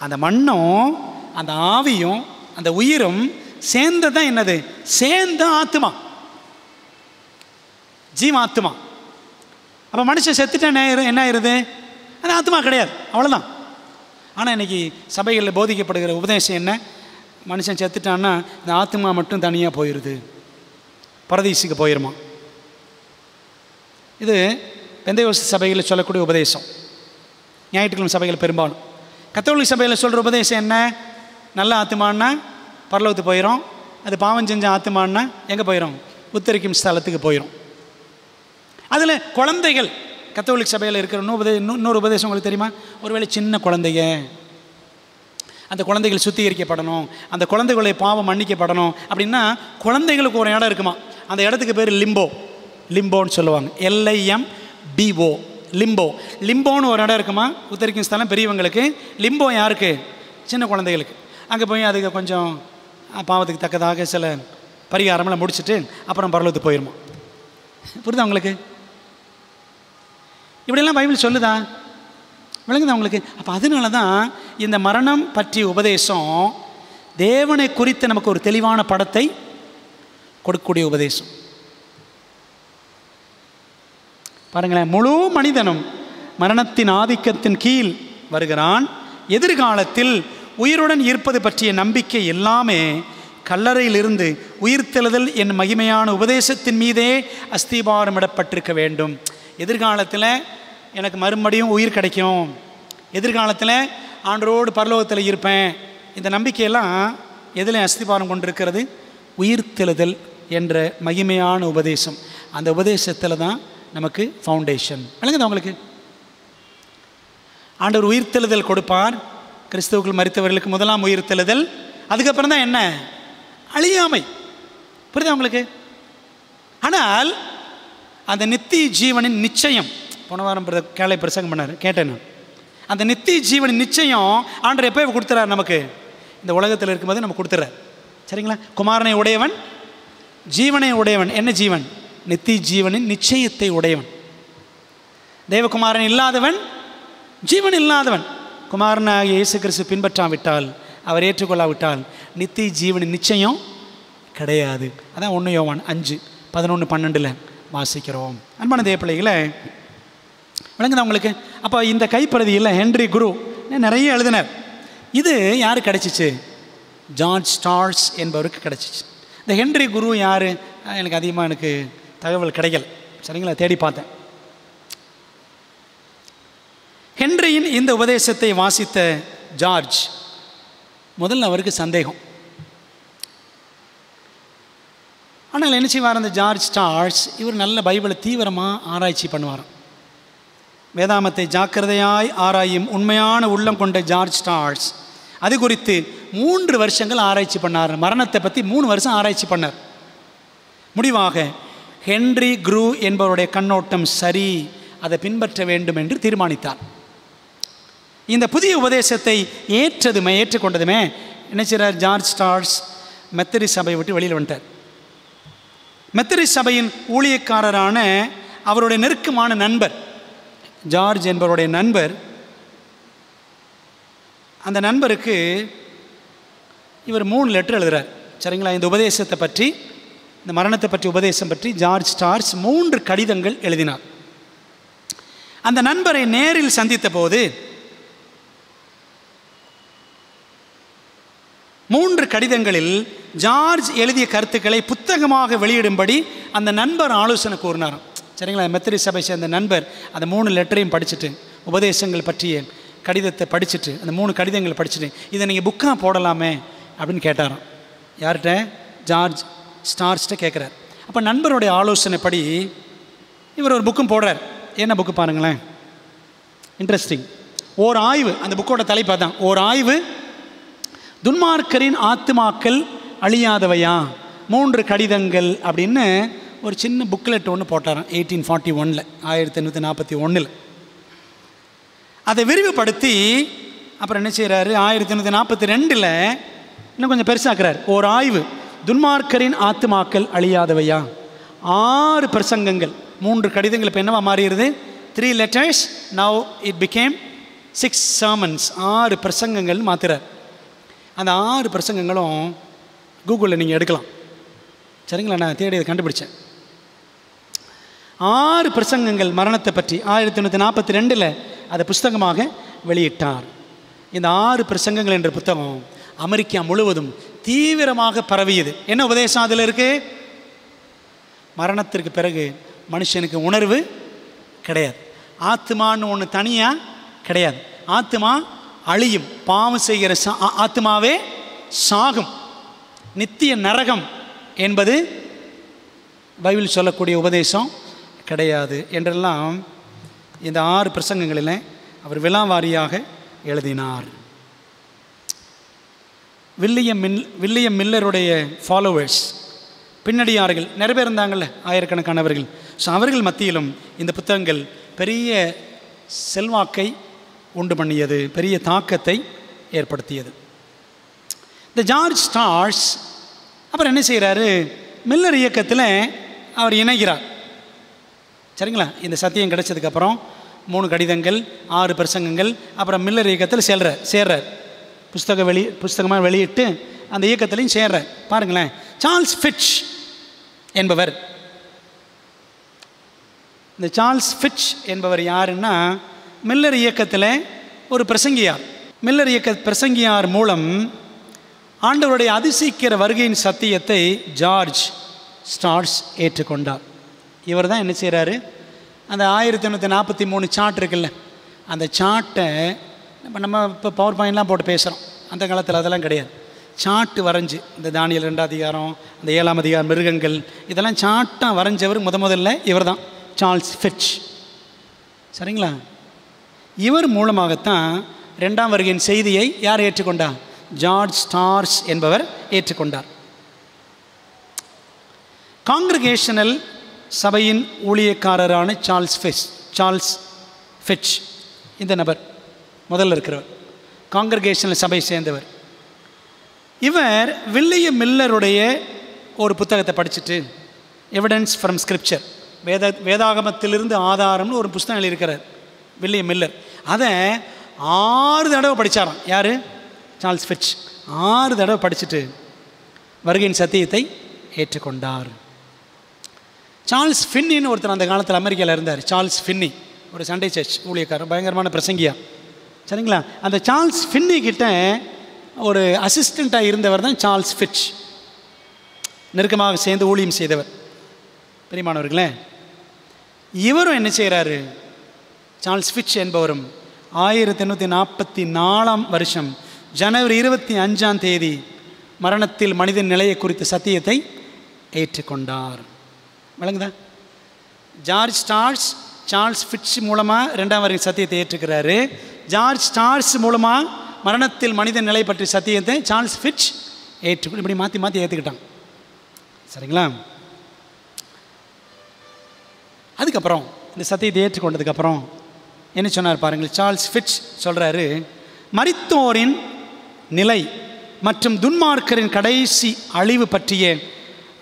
அந்த மண்ணும் அந்த ஆவியும் அந்த உயிரும் சேர்ந்ததான் என்னது? சேர்ந்த ஆத்மா, ஜீவாத்மா. அப்போ மனுஷன் செத்துட்டா என்ன ஆயிடுது? அது ஆத்மா கிடையாது, அவ்வளோதான். ஆனால் இன்றைக்கி சபைகளில் போதிக்கப்படுகிற உபதேசம் என்ன? மனுஷன் செத்துட்டான்னா இந்த ஆத்மா மட்டும் தனியாக போயிடுது, பரதீசுக்கு போயிடுமா. இது பெந்தைக்கோஸ்து சபைகளில் சொல்லக்கூடிய உபதேசம். ஞாயிற்றுக்கிழமை சபைகள் பெரும்பாலும். கத்தோலிக்க சபையில் சொல்கிற உபதேசம் என்ன? நல்ல ஆத்மானா பரலோகத்துக்கு போயிடும், அது பாவம் செஞ்ச ஆத்மானா எங்கே போயிடும்? உத்தரிக்கும் ஸ்தலத்துக்கு போயிடும். அதில் குழந்தைகள் கத்தோலிக்க சபையில் இருக்கிற இன்னொரு உபதேசம் உங்களுக்கு தெரியுமா? ஒருவேளை சின்ன குழந்தைங்க, அந்த குழந்தைகள் சுத்திகரிக்கப்படணும், அந்த குழந்தைகளுடைய பாவம் மன்னிக்கப்படணும் அப்படின்னா குழந்தைகளுக்கு ஒரு இடம் இருக்குமா. அந்த இடத்துக்கு பேர் லிம்போ. லிம்போன்னு சொல்லுவாங்க, LIMBO, லிம்போ. லிம்போன்னு ஒரு இடம் இருக்குமா, உத்தரிக்கும் ஸ்தலம் பெரியவங்களுக்கு. லிம்போ யாருக்கு? சின்ன குழந்தைகளுக்கு. அங்கே போய் அதுக்கு கொஞ்சம் பாவத்துக்கு தக்கதாக சில பரிகாரமெல்லாம் முடிச்சுட்டு அப்புறம் பரலோகத்துக்கு போயிடுமா. புரியுதா உங்களுக்கு? இப்படியெல்லாம் பைபிள் சொல்லுதா? விளங்குதா உங்களுக்கு? அப்போ அதனால தான் இந்த மரணம் பற்றிய உபதேசம் தேவனை குறித்து நமக்கு ஒரு தெளிவான படத்தை கொடுக்கக்கூடிய உபதேசம். பாருங்களேன், முழு மனிதனும் மரணத்தின் ஆதிக்கத்தின் கீழ் வருகிறான். எதிர்காலத்தில் உயிருடன் இருப்பது பற்றிய நம்பிக்கை எல்லாமே கல்லறையிலிருந்து உயிர்த்தெழுதல் என் மகிமையான உபதேசத்தின் மீதே அஸ்திபாரமிடப்பட்டிருக்க வேண்டும். எதிர்காலத்தில் எனக்கு மறுபடியும் உயிர் கிடைக்கும், எதிர்காலத்தில் ஆண்டரோடு பரலோகத்தில் இருப்பேன், இந்த நம்பிக்கையெல்லாம் எதில் அஸ்திபாரம் கொண்டிருக்கிறது? உயிர்த்தெழுதல் என்ற மகிமையான உபதேசம். அந்த உபதேசத்தில் தான் நமக்கு ஃபவுண்டேஷன். விளங்குதா உங்களுக்கு? ஆண்டவர் உயிர்த்தெழுதல் கொடுப்பார். கிறிஸ்துவுக்குள் மரித்தவர்களுக்கு முதலாம் உயிர்த்தெழுதல், அதுக்கப்புறம் தான் என்ன? அழியாமை. புரியுதா உங்களுக்கு? ஆனால் அந்த நித்திய ஜீவனின் நிச்சயம், போன வாரம் கேளை பிரசங்கம் பண்ணார், கேட்டேன் நான். அந்த நித்திய ஜீவனின் நிச்சயம் ஆண்டவர் எப்போ கொடுத்துறார் நமக்கு? இந்த உலகத்தில் இருக்கும்போது நம்ம கொடுத்துறார். சரிங்களா? குமாரனை உடையவன் ஜீவனை உடையவன். என்ன ஜீவன்? நித்திய ஜீவனின் நிச்சயத்தை உடையவன். தேவகுமாரன் இல்லாதவன் ஜீவன் இல்லாதவன். குமாரனாகிய இயேசு கிறிஸ்து பின்பற்றாவிட்டால், அவர் ஏற்றுக்கொள்ளாவிட்டால் நித்திய ஜீவனின் நிச்சயம் கிடையாது. அதான் 1 யோவான் 5:11-12 வாசிக்கிறோம். அன்பான தேவ பிள்ளைகளை, விளங்குதா உங்களுக்கு? அப்போ இந்த கைப்பிரதியில் ஹென்றி குரு நிறைய எழுதினார். இது யாருக்கு கிடைச்சிச்சு? ஜார்ஜ் ஸ்டார்ஸ் என்பவருக்கு கிடைச்சிச்சு. இந்த ஹென்றி குரு யார்? எனக்கு அதிகமாக தகவல் கிடைக்கல. சரிங்களா? தேடி பார்த்தேன். ஹென்ரியின் இந்த உபதேசத்தை வாசித்த ஜார்ஜ் முதல்ல அவருக்கு சந்தேகம். ஆனால் என்ன செய்வார் அந்த ஜார்ஜ் ஸ்டார்ஸ்? இவர் நல்ல பைபிளை தீவிரமாக ஆராய்ச்சி பண்ணுவார். வேதாமத்தை ஜாக்கிரதையாய் ஆராயும் உண்மையான உள்ளம் கொண்ட ஜார்ஜ் ஸ்டார்ஸ் அது குறித்து 3 வருஷங்கள் ஆராய்ச்சி பண்ணார். மரணத்தை பற்றி 3 வருஷம் ஆராய்ச்சி பண்ணார். முடிவாக ஹென்றி குரு என்பவருடைய கண்ணோட்டம் சரி, அதை பின்பற்ற வேண்டும் என்று தீர்மானித்தார். இந்த புதிய உபதேசத்தை ஏற்றுக்கொண்டதுமே என்ன செய்கிறார்? ஜார்ஜ் ஸ்டார்ஸ் மெத்தடிஸ்ட் சபையை விட்டு வெளியில் வந்துட்டார். மெத்தடிஸ்ட் சபையின் ஊழியக்காரரான அவருடைய நெருக்கமான நண்பர் ஜார்ஜ் என்பவருடைய நண்பர், அந்த நண்பருக்கு இவர் 3 லெட்டர் எழுதுகிறார். சரிங்களா? இந்த உபதேசத்தை பற்றி, இந்த மரணத்தை பற்றி உபதேசம் பற்றி ஜார்ஜ் ஸ்டார்ஸ் 3 கடிதங்கள் எழுதினார். அந்த நண்பரை நேரில் சந்தித்த போது 3 கடிதங்களில் ஜார்ஜ் எழுதிய கருத்துக்களை புத்தகமாக வெளியிடும்படி அந்த நண்பர் ஆலோசனை கூறினாராம். சரிங்களா? மெத்தடிஸ்ட் சபை சேர்ந்த நண்பர் அந்த 3 லெட்டரையும் படிச்சுட்டு, உபதேசங்கள் பற்றிய கடிதத்தை படிச்சுட்டு, அந்த 3 கடிதங்களை படிச்சுட்டு, இதை நீங்கள் புக்காக போடலாமே அப்படின்னு கேட்டாராம். யார்கிட்ட? ஜார்ஜ் ஸ்டார்ஸ்கிட்ட கேட்குறார். அப்போ நண்பருடைய ஆலோசனைப்படி இவர் ஒரு புக்கும் போடுறார். என்ன புக்கு பாருங்களேன், இன்ட்ரெஸ்டிங். ஓர் ஆய்வு. அந்த புக்கோட தலைப்பு தான், ஓர் ஆய்வு. துன்மார்க்கரின் ஆத்துமாக்கள் அழியாதவையா, 3 கடிதங்கள் அப்படின்னு ஒரு சின்ன புக்லெட் ஒன்று போட்டாராம் 1841 1841. அதை விரிவுபடுத்தி அப்புறம் என்ன செய்கிறாரு, 1842 இன்னும் கொஞ்சம் பெருசாக்குறார். ஓர் ஆய்வு, துன்மார்க்கரின் ஆத்துமாக்கள் அழியாதவையா. 6 பிரசங்கங்கள், 3 கடிதங்கள் இப்போ என்னவா மாறிடுது, 3 letters, now it became 6 sermons. 6 பிரசங்கங்கள் மாத்துறார். அந்த 6 பிரசங்கங்களும் கூகுளில் நீங்கள் எடுக்கலாம், சரிங்களா? நான் தேடி அதை கண்டுபிடிச்சேன். 6 பிரசங்கங்கள் மரணத்தை பற்றி 1842 அதை புஸ்தகமாக வெளியிட்டார். இந்த 6 பிரசங்கங்கள் என்ற புத்தகம் அமெரிக்கா முழுவதும் தீவிரமாக பரவியது. என்ன உபதேசம் அதில் இருக்கு? மரணத்திற்கு பிறகு மனுஷனுக்கு உணர்வு கிடையாது, ஆத்மான்னு ஒன்று தனியாக கிடையாது. ஆத்மா அழியும், பாவம் செய்கிற ஆத்மாவே சாகும், நித்திய நரகம் என்பது பைபிள் சொல்லக்கூடிய உபதேசம் கிடையாது என்றெல்லாம் இந்த 6 பிரசங்கங்களில் அவர் விலாவாரியாக எழுதினார். வில்லியம் மில்லருடைய ஃபாலோவர்ஸ், பின்னடியார்கள் நிறைய பேர் இருந்தாங்கள்ல, ஆயிரக்கணக்கானவர்கள். ஸோ அவர்கள் மத்தியிலும் இந்த புத்தகங்கள் பெரிய செல்வாக்கை உண்டு பண்ணியது, பெரிய தாக்கத்தை ஏற்படுத்தியது. இந்த ஜார்ஜ் ஸ்டார்ஸ் அப்புறம் என்ன செய்கிறாரு, மில்லர் இயக்கத்தில் அவர் இணைகிறார், சரிங்களா? இந்த சத்தியம் கிடைச்சதுக்கப்புறம் 3 கடிதங்கள், 6 பிரசங்கங்கள், அப்புறம் மில்லர் இயக்கத்தில் சேர்றார். புஸ்தகமாக வெளியிட்டு அந்த இயக்கத்திலையும் சேர்றார். பாருங்களேன், சார்ல்ஸ் ஃபிட்ச் என்பவர், இந்த சார்ல்ஸ் ஃபிட்ச் என்பவர் யாருன்னா மில்லர் இயக்கத்தில் ஒரு பிரசங்கியார். மில்லர் இயக்க பிரசங்கியார் மூலம் ஆண்டவருடைய அதிசீக்கிர வருகையின் சத்தியத்தை ஜார்ஜ் ஸ்டார்ஸ் ஏற்றுக்கொண்டார். இவர் தான் என்ன செய்கிறாரு, அந்த 1843 சார்ட் இருக்குல்ல, அந்த சார்ட்டை நம்ம இப்போ பவர் பாயிண்ட்லாம் போட்டு பேசுகிறோம், அந்த காலத்தில் அதெல்லாம் கிடையாது. சார்ட்டு வரைஞ்சி, இந்த தானியல் 2 அதிகாரம், அந்த 7ஆம் அதிகாரம் மிருகங்கள், இதெல்லாம் சார்ட்டாக வரைஞ்சவர் முதல்ல இவர் தான், சார்ல்ஸ் ஃபிட்ச், சரிங்களா? இவர் மூலமாகத்தான் 2ஆம் வருகையின் செய்தியை யார் ஏற்றுக்கொண்டார்? ஜார்ஜ் ஸ்டார்ஸ் என்பவர் ஏற்றுக்கொண்டார். காங்கிரிகேஷனல் சபையின் ஊழியக்காரரான சார்ல்ஸ் ஃபிட்ச் இந்த நபர் முதல்ல இருக்கிறவர், காங்கிரிகேஷனல் சபை சேர்ந்தவர். இவர் வில்லியம் மில்லருடைய ஒரு புத்தகத்தை படிச்சுட்டு, எவிடன்ஸ் ஃப்ரம் ஸ்கிரிப்சர், வேதாகமத்திலிருந்து ஆதாரம்னு ஒரு புத்தகம் எழுதியிருக்கிறார் வில்லியம் மில்லர். அதை 6 தடவை படித்தாராம். யார்? Charles Fitch. 6 தடவை படிச்சுட்டு வருகையின் சத்தியத்தை ஏற்றுக்கொண்டார். சார்ல்ஸ் ஃபின்னின்னு ஒருத்தர் அந்த காலத்தில் அமெரிக்காவில் இருந்தார். சார்ல்ஸ் ஃபின்னி ஒரு சண்டே சர்ச் ஊழியக்காரர், பயங்கரமான பிரசங்கியா, சரிங்களா? அந்த சார்ல்ஸ் ஃபின்னி கிட்ட ஒரு அசிஸ்டண்ட்டாக இருந்தவர் தான் சார்ல்ஸ் ஃபிட்ச், நெருக்கமாக சேர்ந்து ஊழியம் செய்தவர். பெரியமானவர்களே, இவரும் என்ன செய்கிறாரு, சார்ல்ஸ் ஃபிட்ச் என்பவரும் 1844ஆம் வருஷம் ஜனவரி 25ஆம் தேதி மரணத்தில் மனிதன் நிலையை குறித்த சத்தியத்தை ஏற்றுக்கொண்டார். விளங்குதா? ஜார்ஜ் ஸ்டார்ஸ் சார்ல்ஸ் ஃபிட்ச் மூலமாக 2ஆம் வருகை சத்தியத்தை ஏற்றுக்கிறாரு. ஜார்ஜ் ஸ்டார்ஸ் மூலமாக மரணத்தில் மனிதன் நிலை பற்றிய சத்தியத்தை சார்ல்ஸ் ஃபிட்ச் இப்படி மாற்றி ஏற்றுக்கிட்டான், சரிங்களா? அதுக்கப்புறம் இந்த சத்தியத்தை ஏற்றுக்கொண்டதுக்கப்புறம் என்ன சொன்னார் பாருங்கள். சார்ல்ஸ் ஃபிட்ச் சொல்கிறாரு, மரித்தோரின் நிலை மற்றும் துன்மார்க்கரின் கடைசி அழிவு பற்றிய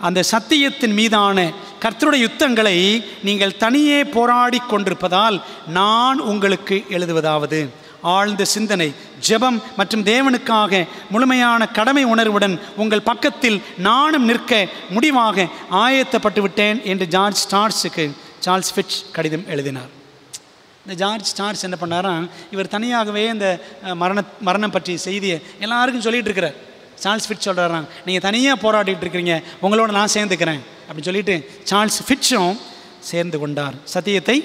அந்த சத்தியத்தின் மீதான கர்த்தருடைய யுத்தங்களை நீங்கள் தனியே போராடி கொண்டிருப்பதால் நான் உங்களுக்கு எழுதுவதாவது, ஆழ்ந்த சிந்தனை, ஜெபம் மற்றும் தேவனுக்காக முழுமையான கடமை உணர்வுடன் உங்கள் பக்கத்தில் நானும் நிற்க முடிவாக ஆயத்தப்பட்டு விட்டேன் என்று ஜார்ஜ் ஸ்டார்ஸுக்கு சார்ல்ஸ் ஃபிட்ச் கடிதம் எழுதினார். இந்த ஜார்ஜ் ஸ்டார்ஸ் என்ன பண்ணாராம், இவர் தனியாகவே இந்த மரணம் பற்றிய செய்தியை எல்லாருக்கும் சொல்லிகிட்டு இருக்கிறார். சார்ல்ஸ் ஃபிட்ச் சொல்கிறாராம், நீங்கள் தனியாக போராடிட்டு இருக்கிறீங்க, உங்களோட நான் சேர்ந்துக்கிறேன் அப்படின்னு சொல்லிட்டு சார்ல்ஸ் ஃபிட்சும் சேர்ந்து கொண்டார், சத்தியத்தை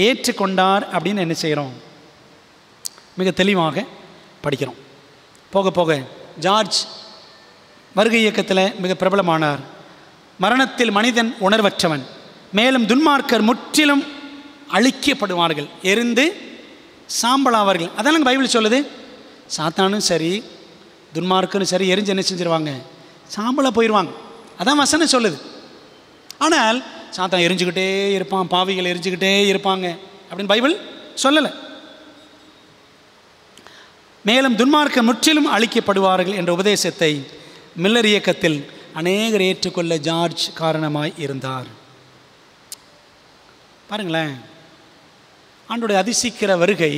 ஏற்றுக்கொண்டார் அப்படின்னு என்ன செய்கிறோம், மிக தெளிவாக படிக்கிறோம். போக போக ஜார்ஜ் வருகை இயக்கத்தில் மிக பிரபலமானார். மரணத்தில் மனிதன் உணர்வற்றவன், மேலும் துன்மார்க்கர் முற்றிலும் அழிக்கப்படுவார்கள், எரிந்து சாம்பலாவார்கள். அதெல்லாம் பைபிள் சொல்லுது. சாத்தானும் சரி துன்மார்க்கரும் சரி எரிஞ்சு என்ன செஞ்சிருவாங்க, சாம்பலாக போயிடுவாங்க. அதான் வசனம் சொல்லுது. ஆனால் சாத்தான் எரிஞ்சுக்கிட்டே இருப்பான், பாவிகள் எரிஞ்சுக்கிட்டே இருப்பாங்க அப்படின்னு பைபிள் சொல்லலை. மேலும் துன்மார்க்கர் முற்றிலும் அழிக்கப்படுவார்கள் என்ற உபதேசத்தை மில்லர் இயக்கத்தில் அநேகர் ஏற்றுக்கொள்ள ஜார்ஜ் காரணமாய் இருந்தார். பாருங்களேன், ஆண்டோடைய அதிசீக்கிர வருகை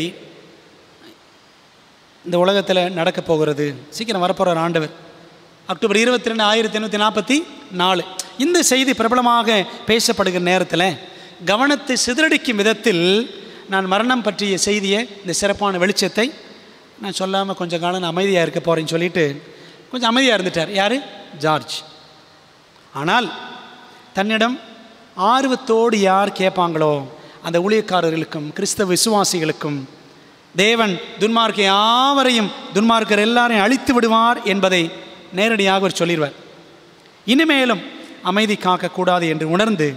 இந்த உலகத்தில் நடக்க போகிறது. சீக்கிரம் வரப்போகிற ஆண்டவர் அக்டோபர் 22, 1844. இந்த செய்தி பிரபலமாக பேசப்படுகிற நேரத்தில் கவனத்தை சிதறடிக்கும் விதத்தில் நான் மரணம் பற்றிய செய்தியை, இந்த சிறப்பான வெளிச்சத்தை நான் சொல்லாமல் கொஞ்சம் காலம் நான் அமைதியாக இருக்க போகிறேன்னு சொல்லிட்டு கொஞ்சம் அமைதியாக இருந்துட்டார். யார்? ஜார்ஜ். ஆனால் தன்னிடம் ஆர்வத்தோடு யார் கேட்பாங்களோ அந்த ஊழியக்காரர்களுக்கும் கிறிஸ்தவ விசுவாசிகளுக்கும் தேவன் துன்மார்க்க யாவரையும், துன்மார்க்கர் எல்லாரையும் அழித்து விடுவார் என்பதை நேரடியாக அவர் சொல்லிடுவார். இனிமேலும் அமைதி காக்கக்கூடாது என்று உணர்ந்து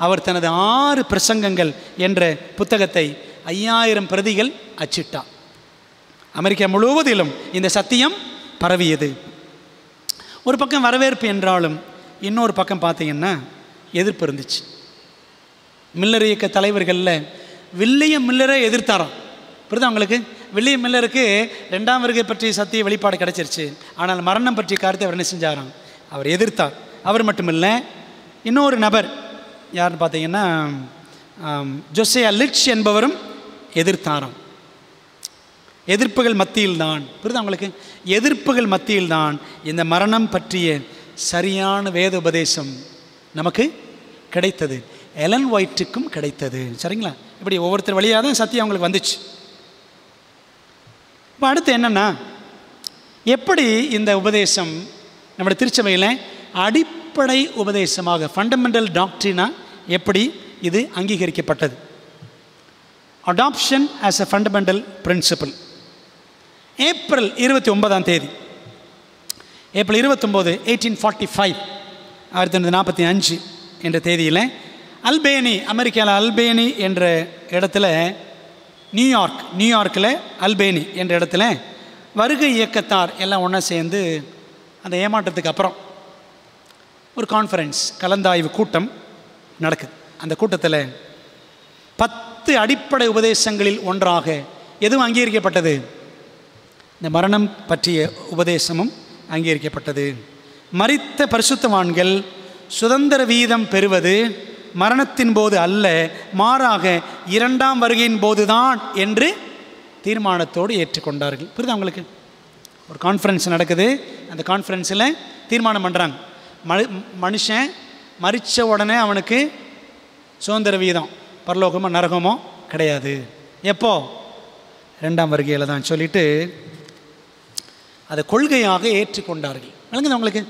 அவர் தனது 6 பிரசங்கங்கள் என்ற புத்தகத்தை 5000 பிரதிகள் அச்சிட்டார். அமெரிக்கா முழுவதிலும் இந்த சத்தியம் பரவியது. ஒரு பக்கம் வரவேற்பு என்றாலும் இன்னொரு பக்கம் பார்த்தீங்கன்னா எதிர்ப்பு இருந்துச்சு. மில்லர் இயக்க தலைவர்களில் வில்லியம் மில்லரை எதிர்த்தாராம். புரியுதா உங்களுக்கு? வில்லியம் மில்லருக்கு 2ஆம் வருகை பற்றிய சத்திய வெளிப்பாடு கிடச்சிருச்சு. ஆனால் மரணம் பற்றிய காரியத்தை அவர் என்ன செஞ்சாராம்? அவர் எதிர்த்தார். அவர் மட்டுமில்லை, இன்னொரு நபர் யாருன்னு பார்த்தீங்கன்னா ஜோசியா லிட்ச் என்பவரும் எதிர்த்தாராம். எதிர்ப்புகள் மத்தியில்தான், புரியுதா உங்களுக்கு? எதிர்ப்புகள் மத்தியில்தான் இந்த மரணம் பற்றிய சரியான வேத உபதேசம் நமக்கு கிடைத்தது. எலன் ஒயிட்டுக்கும் கிடைத்தது. சரிங்களா? இப்படி ஒவ்வொருத்தர் வழியாக தான் சத்தியம் அவங்களுக்கு வந்துச்சு. இப்போ அடுத்து என்னென்னா, எப்படி இந்த உபதேசம் நம்முடைய திருச்சபையில் அடிப்படை உபதேசமாக, ஃபண்டமெண்டல் டாக்ட்ரினா எப்படி இது அங்கீகரிக்கப்பட்டது? Adoption as a fundamental principle. April 29ஆம் தேதி, ஏப்ரல் 29, 1845, 1945 என்ற தேதியில் அல்பேனி, அமெரிக்காவில் அல்பேனி என்ற இடத்துல, நியூயார்க்கில் அல்பேனி என்ற இடத்துல வருகை இயக்கத்தார் எல்லாம் ஒன்றா சேர்ந்து அந்த ஏமாற்றத்துக்கு அப்புறம் ஒரு கான்ஃபரன்ஸ், கலந்தாய்வு கூட்டம் நடக்குது. அந்த கூட்டத்தில் 10 அடிப்படை உபதேசங்களில் ஒன்றாக எதுவும் அங்கீகரிக்கப்பட்டது? இந்த மரணம் பற்றிய உபதேசமும் அங்கீகரிக்கப்பட்டது. மரித்த பரிசுத்தவான்கள் சுதந்திர வீதம் பெறுவது மரணத்தின் போது அல்ல, மாறாக 2ஆம் வருகையின் போதுதான் என்று தீர்மானத்தோடு ஏற்றுக்கொண்டார்கள். புரியுதா உங்களுக்கு? ஒரு கான்ஃபரன்ஸ் நடக்குது. அந்த கான்ஃபரன்ஸில் தீர்மானம் பண்ணுறாங்க, மனுஷன் மரித்த உடனே அவனுக்கு சுதந்திர வீதம், பரலோகமோ நரகமோ கிடையாது. எப்போ? 2ஆம் வருகையில் தான் சொல்லிட்டு அதை கொள்கையாக ஏற்றுக்கொண்டார்கள். விளங்குது உங்களுக்கு?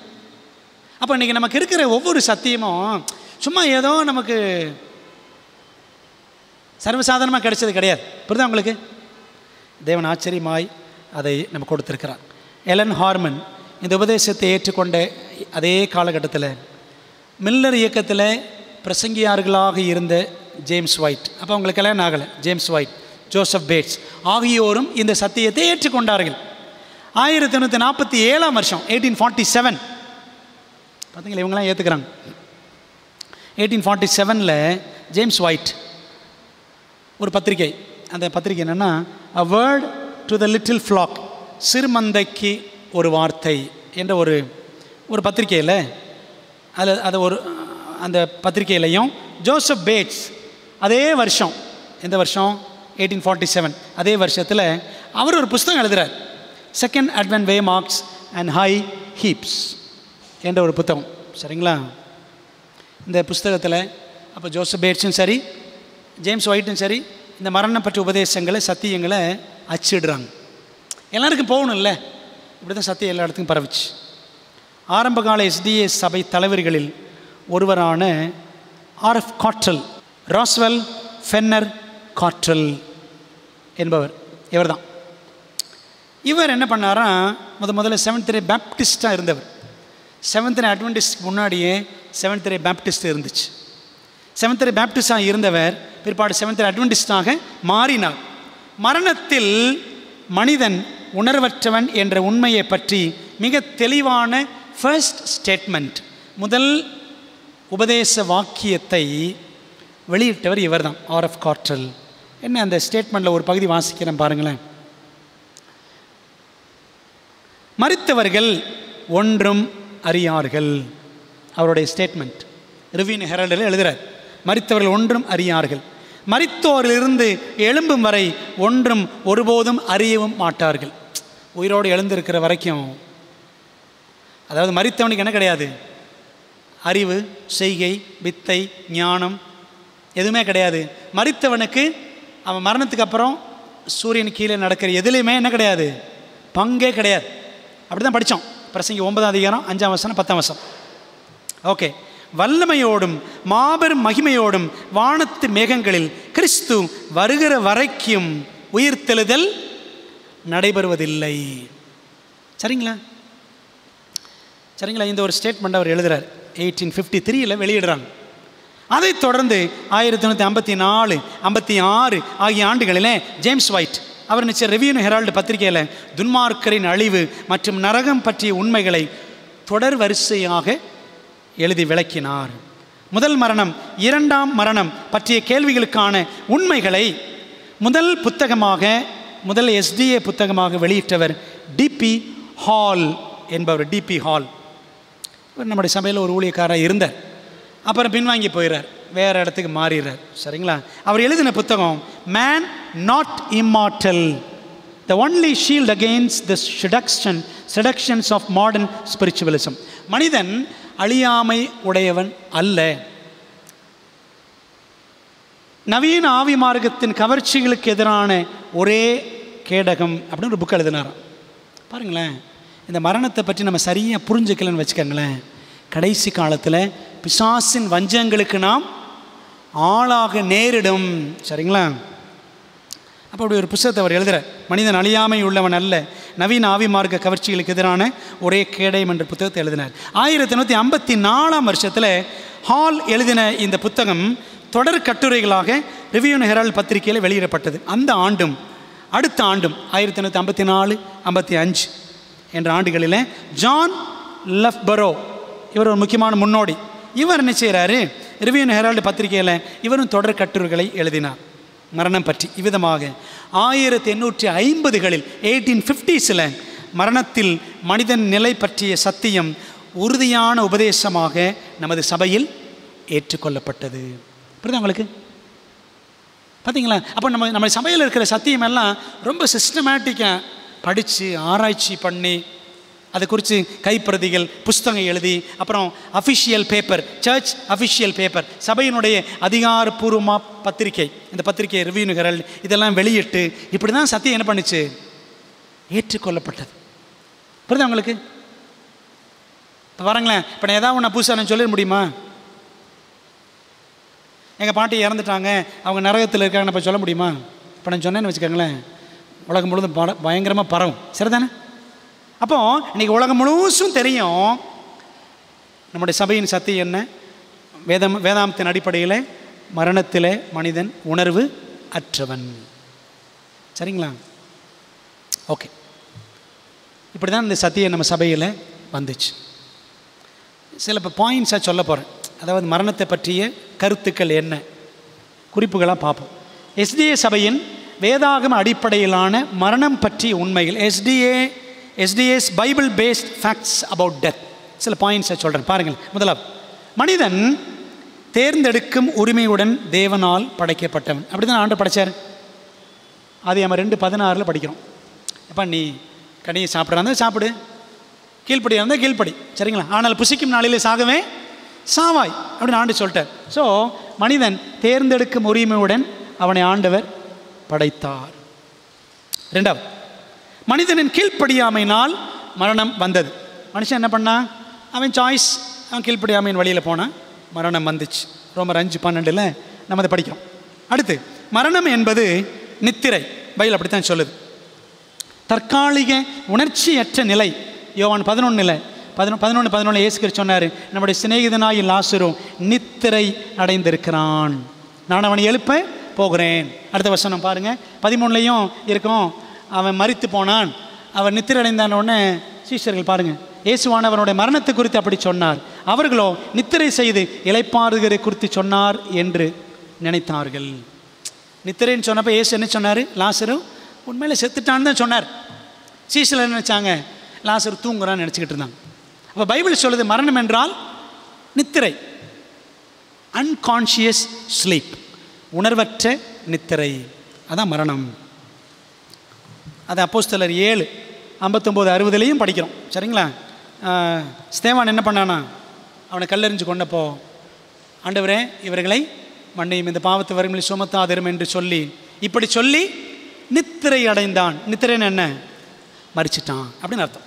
அப்போ இன்றைக்கி நமக்கு இருக்கிற ஒவ்வொரு சத்தியமும் சும்மா ஏதோ நமக்கு சர்வசாதாரணமாக கிடைச்சது கிடையாது. புரியுதா உங்களுக்கு? தேவன் ஆச்சரியமாய் அதை நம்ம கொடுத்துருக்கிறார். எலன் ஹார்மன் இந்த உபதேசத்தை ஏற்றுக்கொண்ட அதே காலகட்டத்தில் மில்லர் இயக்கத்தில் பிரசங்கியார்களாக இருந்த ஜேம்ஸ் ஒயிட், அப்போ அவங்களுக்கு கல்யாணம் ஆகலை, ஜேம்ஸ் ஒயிட், ஜோசப் பேட்ஸ் ஆகியோரும் இந்த சத்தியத்தை ஏற்றுக்கொண்டார்கள். 1847ஆம் வருஷம், 1847, பார்த்தீங்களா, இவங்களாம் ஏற்றுக்கிறாங்க. 1847 ஜேம்ஸ் ஒயிட் ஒரு பத்திரிகை, அந்த பத்திரிகை என்னென்னா a word to the little flock, சிறுமந்தைக்கு ஒரு வார்த்தை என்ற ஒரு பத்திரிகையில் அதை அந்த பத்திரிகையிலையும் ஜோசப் பேட்ஸ் அதே வருஷம், எந்த வருஷம்? 1847, அதே வருஷத்தில் அவர் ஒரு புஸ்தகம் எழுதுகிறார், second Advent way marks and high heaps என்ற ஒரு புத்தகம். சரிங்களா? இந்த புஸ்தகத்தில் அப்போ ஜோசப் பேட்ஸும் சரி, ஜேம்ஸ் ஒயிட்டும் சரி, இந்த மரணம் பற்றிய உபதேசங்களை, சத்தியங்களை அச்சிடுறாங்க. எல்லாருக்கும் போகணும் இல்லை? இப்படி தான் சத்தியம் எல்லா இடத்துக்கும் பரவிச்சு. ஆரம்பகால எஸ்டிஎஸ் சபை தலைவர்களில் ஒருவரான ஆர்எஃப் காட்ரல், ராஸ்வெல் ஃபென்னர் காட்ரல் என்பவர், இவர் தான். இவர் என்ன பண்ணாரா, முதல்ல செவன்த் டே பேப்டிஸ்டாக இருந்தவர். செவன்த் டே அட்வென்டிஸ்ட் முன்னாடியே செவன்த் டே பேப்டிஸ்ட் இருந்துச்சு. செவன்த் டே பேப்டிஸ்டாக இருந்தவர் பிற்பாடு செவன்த் டே அட்வென்டிஸ்டாக மாறினார். மரணத்தில் மனிதன் உணர்வற்றவன் என்ற உண்மையை பற்றி மிக தெளிவான ஃபர்ஸ்ட் ஸ்டேட்மெண்ட், முதல் உபதேச வாக்கியத்தை வெளியிட்டவர் இவர் தான், ஆர்எஃப் கார்ட்ரெல். என்ன அந்த ஸ்டேட்மெண்ட்டில் ஒரு பகுதி வாசிக்கிறேன் பாருங்களேன். மரித்தவர்கள் ஒன்றும் அறியார்கள். அவருடைய ஸ்டேட்மெண்ட் ரிவ்யூ ஹெரால்டில் எழுதுகிறார். மரித்தவர்கள் ஒன்றும் அறியார்கள், மரித்தோரிலிருந்து எழும்பும் வரை ஒன்றும் ஒருபோதும் அறியவும் மாட்டார்கள். உயிரோடு எழுந்திருக்கிற வரைக்கும், அதாவது மரித்தவனுக்கு என்ன கிடையாது? அறிவு, செய்கை, வித்தை, ஞானம் எதுவுமே கிடையாது. மரித்தவனுக்கு அவன் மரணத்துக்கு அப்புறம் சூரியன் கீழே நடக்கிற எதுலேயுமே என்ன கிடையாது? பங்கே கிடையாது. அப்படி தான் படித்தோம் பிரசங்கி 9ஆம் அதிகாரம் 5ஆம் வசனம் 10ஆம் வசனம். ஓகே. வல்லமையோடும் மாபெரும் மகிமையோடும் வானத்து மேகங்களில் கிறிஸ்து வருகிற வரைக்கும் உயிர்த்தெழுதல் நடைபெறுவதில்லை. சரிங்களா? சரிங்களா? இந்த ஒரு ஸ்டேட்மெண்ட் அவர் எழுதுகிறார். 1853 வெளியிடுறாங்க. அதைத் தொடர்ந்து 1854, 56 ஆகிய ஆண்டுகளில் ஜேம்ஸ் ஒயிட் அவர் நிச்சய ரிவ்யூ ஹெரால்டு பத்திரிகையில் துன்மார்க்கரின் அழிவு மற்றும் நரகம் பற்றிய உண்மைகளை தொடர் வரிசையாக எழுதி விளக்கினார். முதல் மரணம், இரண்டாம் மரணம் பற்றிய கேள்விகளுக்கான உண்மைகளை முதல் புத்தகமாக, முதல் SDA புத்தகமாக வெளியிட்டவர் டிபி ஹால் என்பவர். டிபி ஹால் நம்முடைய சபையில் ஒரு ஊழியக்காரர் இருந்தார். அப்புறம் பின்வாங்கி போயிடுறார், வேறு இடத்துக்கு மாறிடுறார். சரிங்களா? அவர் எழுதின புத்தகம் man not immortal, the only shield against the seductions of modern spiritualism. மனிதன் அழியாமை உடையவன் அல்ல, நவீன ஆவி மார்க்கத்தின் கவர்ச்சிகளுக்கு எதிரான ஒரே கேடகம் அப்படின்னு ஒரு புக் எழுதினாராம். பாருங்களேன், இந்த மரணத்தை பற்றி நம்ம சரியாக புரிஞ்சுக்கலன்னு வச்சுக்கோங்களேன், கடைசி காலத்தில் பிசாசின் வஞ்சங்களுக்கு நாம் ஆளாக நேரிடும். சரிங்களா? அப்போ அப்படி ஒரு புத்தகத்தை அவர் எழுதுகிறார். மனிதன் அழியாமை உள்ளவன் அல்ல, நவீன ஆவி மார்க்க கவர்ச்சிகளுக்கு எதிரான ஒரே கேடயம் என்ற புத்தகத்தை எழுதினார். 1854ஆம் வருஷத்தில் ஹால் எழுதின இந்த புத்தகம் தொடர் கட்டுரைகளாக ரிவ்யூ ஹெரால்டு பத்திரிகையில் வெளியிடப்பட்டது. அந்த ஆண்டும் அடுத்த ஆண்டும் 1854, 55 என்ற ஆண்டுகளில் ஜான் லஃப்பரோ இவர் ஒரு முக்கியமான முன்னோடி. இவர் என்ன செய்கிறாரு? ரிவ்யூ ஹெரால்டு பத்திரிகையில் இவரும் தொடர் கட்டுரைகளை எழுதினார் மரணம் பற்றி. இவ்விதமாக 1850களில் 1850s மரணத்தில் மனிதன் நிலை பற்றிய சத்தியம் உறுதியான உபதேசமாக நமது சபையில் ஏற்றுக்கொள்ளப்பட்டது. புரியுதா உங்களுக்கு? பார்த்தீங்களா? அப்போ நம்ம சபையில் இருக்கிற சத்தியம் எல்லாம் ரொம்ப சிஸ்டமேட்டிக்காக படித்து ஆராய்ச்சி பண்ணி அதை குறித்து கைப்பிரதிகள் புஸ்தகம் எழுதி, அப்புறம் official paper, church official paper, சபையினுடைய அதிகாரப்பூர்வமாக பத்திரிகை, இந்த பத்திரிகை ரிவ்யூ ஹெரால்டு இதெல்லாம் வெளியிட்டு இப்படி தான் சத்தியம் என்ன பண்ணிச்சு? ஏற்றுக்கொள்ளப்பட்டது. புரியுதா உங்களுக்கு? இப்போ வரங்களேன், இப்போ நான் ஏதாவது ஒன்று புதுசாக நான் சொல்லிட முடியுமா? எங்கள் பாட்டி இறந்துட்டாங்க, அவங்க நரகத்தில் இருக்காங்க, இப்போ சொல்ல முடியுமா? இப்போ நான் சொன்னேன்னு வச்சுக்கோங்களேன், உலகம் முழுவதும் பயங்கரமாக பரவும். சரிதானே? அப்போ இன்றைக்கி உலகம் முழுசும் தெரியும் நம்முடைய சபையின் சத்தியம் என்ன. வேதாந்தத்தின் அடிப்படையில் மரணத்தில் மனிதன் உணர்வு அற்றவன். சரிங்களா? ஓகே. இப்படி தான் இந்த சத்தியம் நம்ம சபையில் வந்துச்சு. சில இப்போ பாயிண்ட்ஸாக சொல்ல போகிறேன். அதாவது மரணத்தை பற்றிய கருத்துக்கள் என்ன, குறிப்புகளாக பார்ப்போம். SDA சபையின் வேதாகம அடிப்படையிலான மரணம் பற்றிய உண்மைகள், SDA's Bible based facts about death. சில பாயிண்ட்ஸை சொல்கிறேன் பாருங்கள். முதலாவது, மனிதன் தேர்ந்தெடுக்கும் உரிமையுடன் தேவனால் படைக்கப்பட்டவன். அப்படி தான் ஆண்டு படைத்தார். அது நம்ம 2:16 படிக்கிறோம். அப்போ நீ கனியை சாப்பிட்றாந்தா சாப்பிடு, கீழ்ப்படியாக இருந்தால் கீழ்ப்படி. சரிங்களா? ஆனால் புசிக்கும் நாளிலே சாகவே சாவாய் அப்படின்னு ஆண்டு சொல்லிட்டார். ஸோ மனிதன் தேர்ந்தெடுக்கும் உரிமையுடன் அவனை ஆண்டவர் படைத்தார். ரெண்டாவது, மனிதனின் கீழ்ப்படியாமையினால் மரணம் வந்தது. மனுஷன் என்ன பண்ணான்? அவன் சாய்ஸ், அவன் கீழ்ப்படியாமையின் வழியில் போனான், மரணம் வந்துச்சு. ரோமர் 5:12 நம்ம அதை படிக்கிறோம். அடுத்து, மரணம் என்பது நித்திரை. பைபிள் அப்படித்தான் சொல்லுது. தற்காலிக உணர்ச்சியற்ற நிலை. யோவான் 11:11 இயேசு கிறிஸ்து சொன்னார், நம்முடைய சிநேகிதனாய் லாசரு நித்திரை அடைந்திருக்கிறான், நான் அவனை எழுப்ப போகிறேன். அடுத்த வசனம் பாருங்கள், 13 இருக்கும். அவன் மரித்து போனான், அவன் நித்திரை அடைந்தான உடனே சீஷர்கள் பாருங்கள், இயேசுவானவனுடைய மரணத்தை குறித்து அப்படி சொன்னார். அவர்களோ நித்திரை செய்து இளைப்பாறுகிறதை குறித்து சொன்னார் என்று நினைத்தார்கள். நித்திரைன்னு சொன்னப்போ இயேசு என்ன சொன்னார்? லாசரு உண்மையில செத்துட்டான்னு தான் சொன்னார். சீசர்கள் என்ன நினச்சாங்க? லாசரு தூங்குறான்னு நினச்சிக்கிட்டு இருந்தாங்க. அப்போ பைபிள் சொல்லுது மரணம் என்றால் நித்திரை, அன்கான்ஷியஸ் ஸ்லீப், உணர்வற்ற நித்திரை, அதான் மரணம். அது அப்போஸ்தலர் 7:59-60 படிக்கிறோம். சரிங்களா? ஸ்தேவான் என்ன பண்ணானா? அவனை கல்லெறிஞ்சு கொண்டப்போ, ஆண்டவரே இவர்களை மன்னியும், இந்த பாவத்து வறுமையை சுமத்தாதிரும் என்று சொல்லி இப்படி சொல்லி நித்திரை அடைந்தான். நித்திரைன்னு என்ன? மரிச்சிட்டான் அப்படின்னு அர்த்தம்.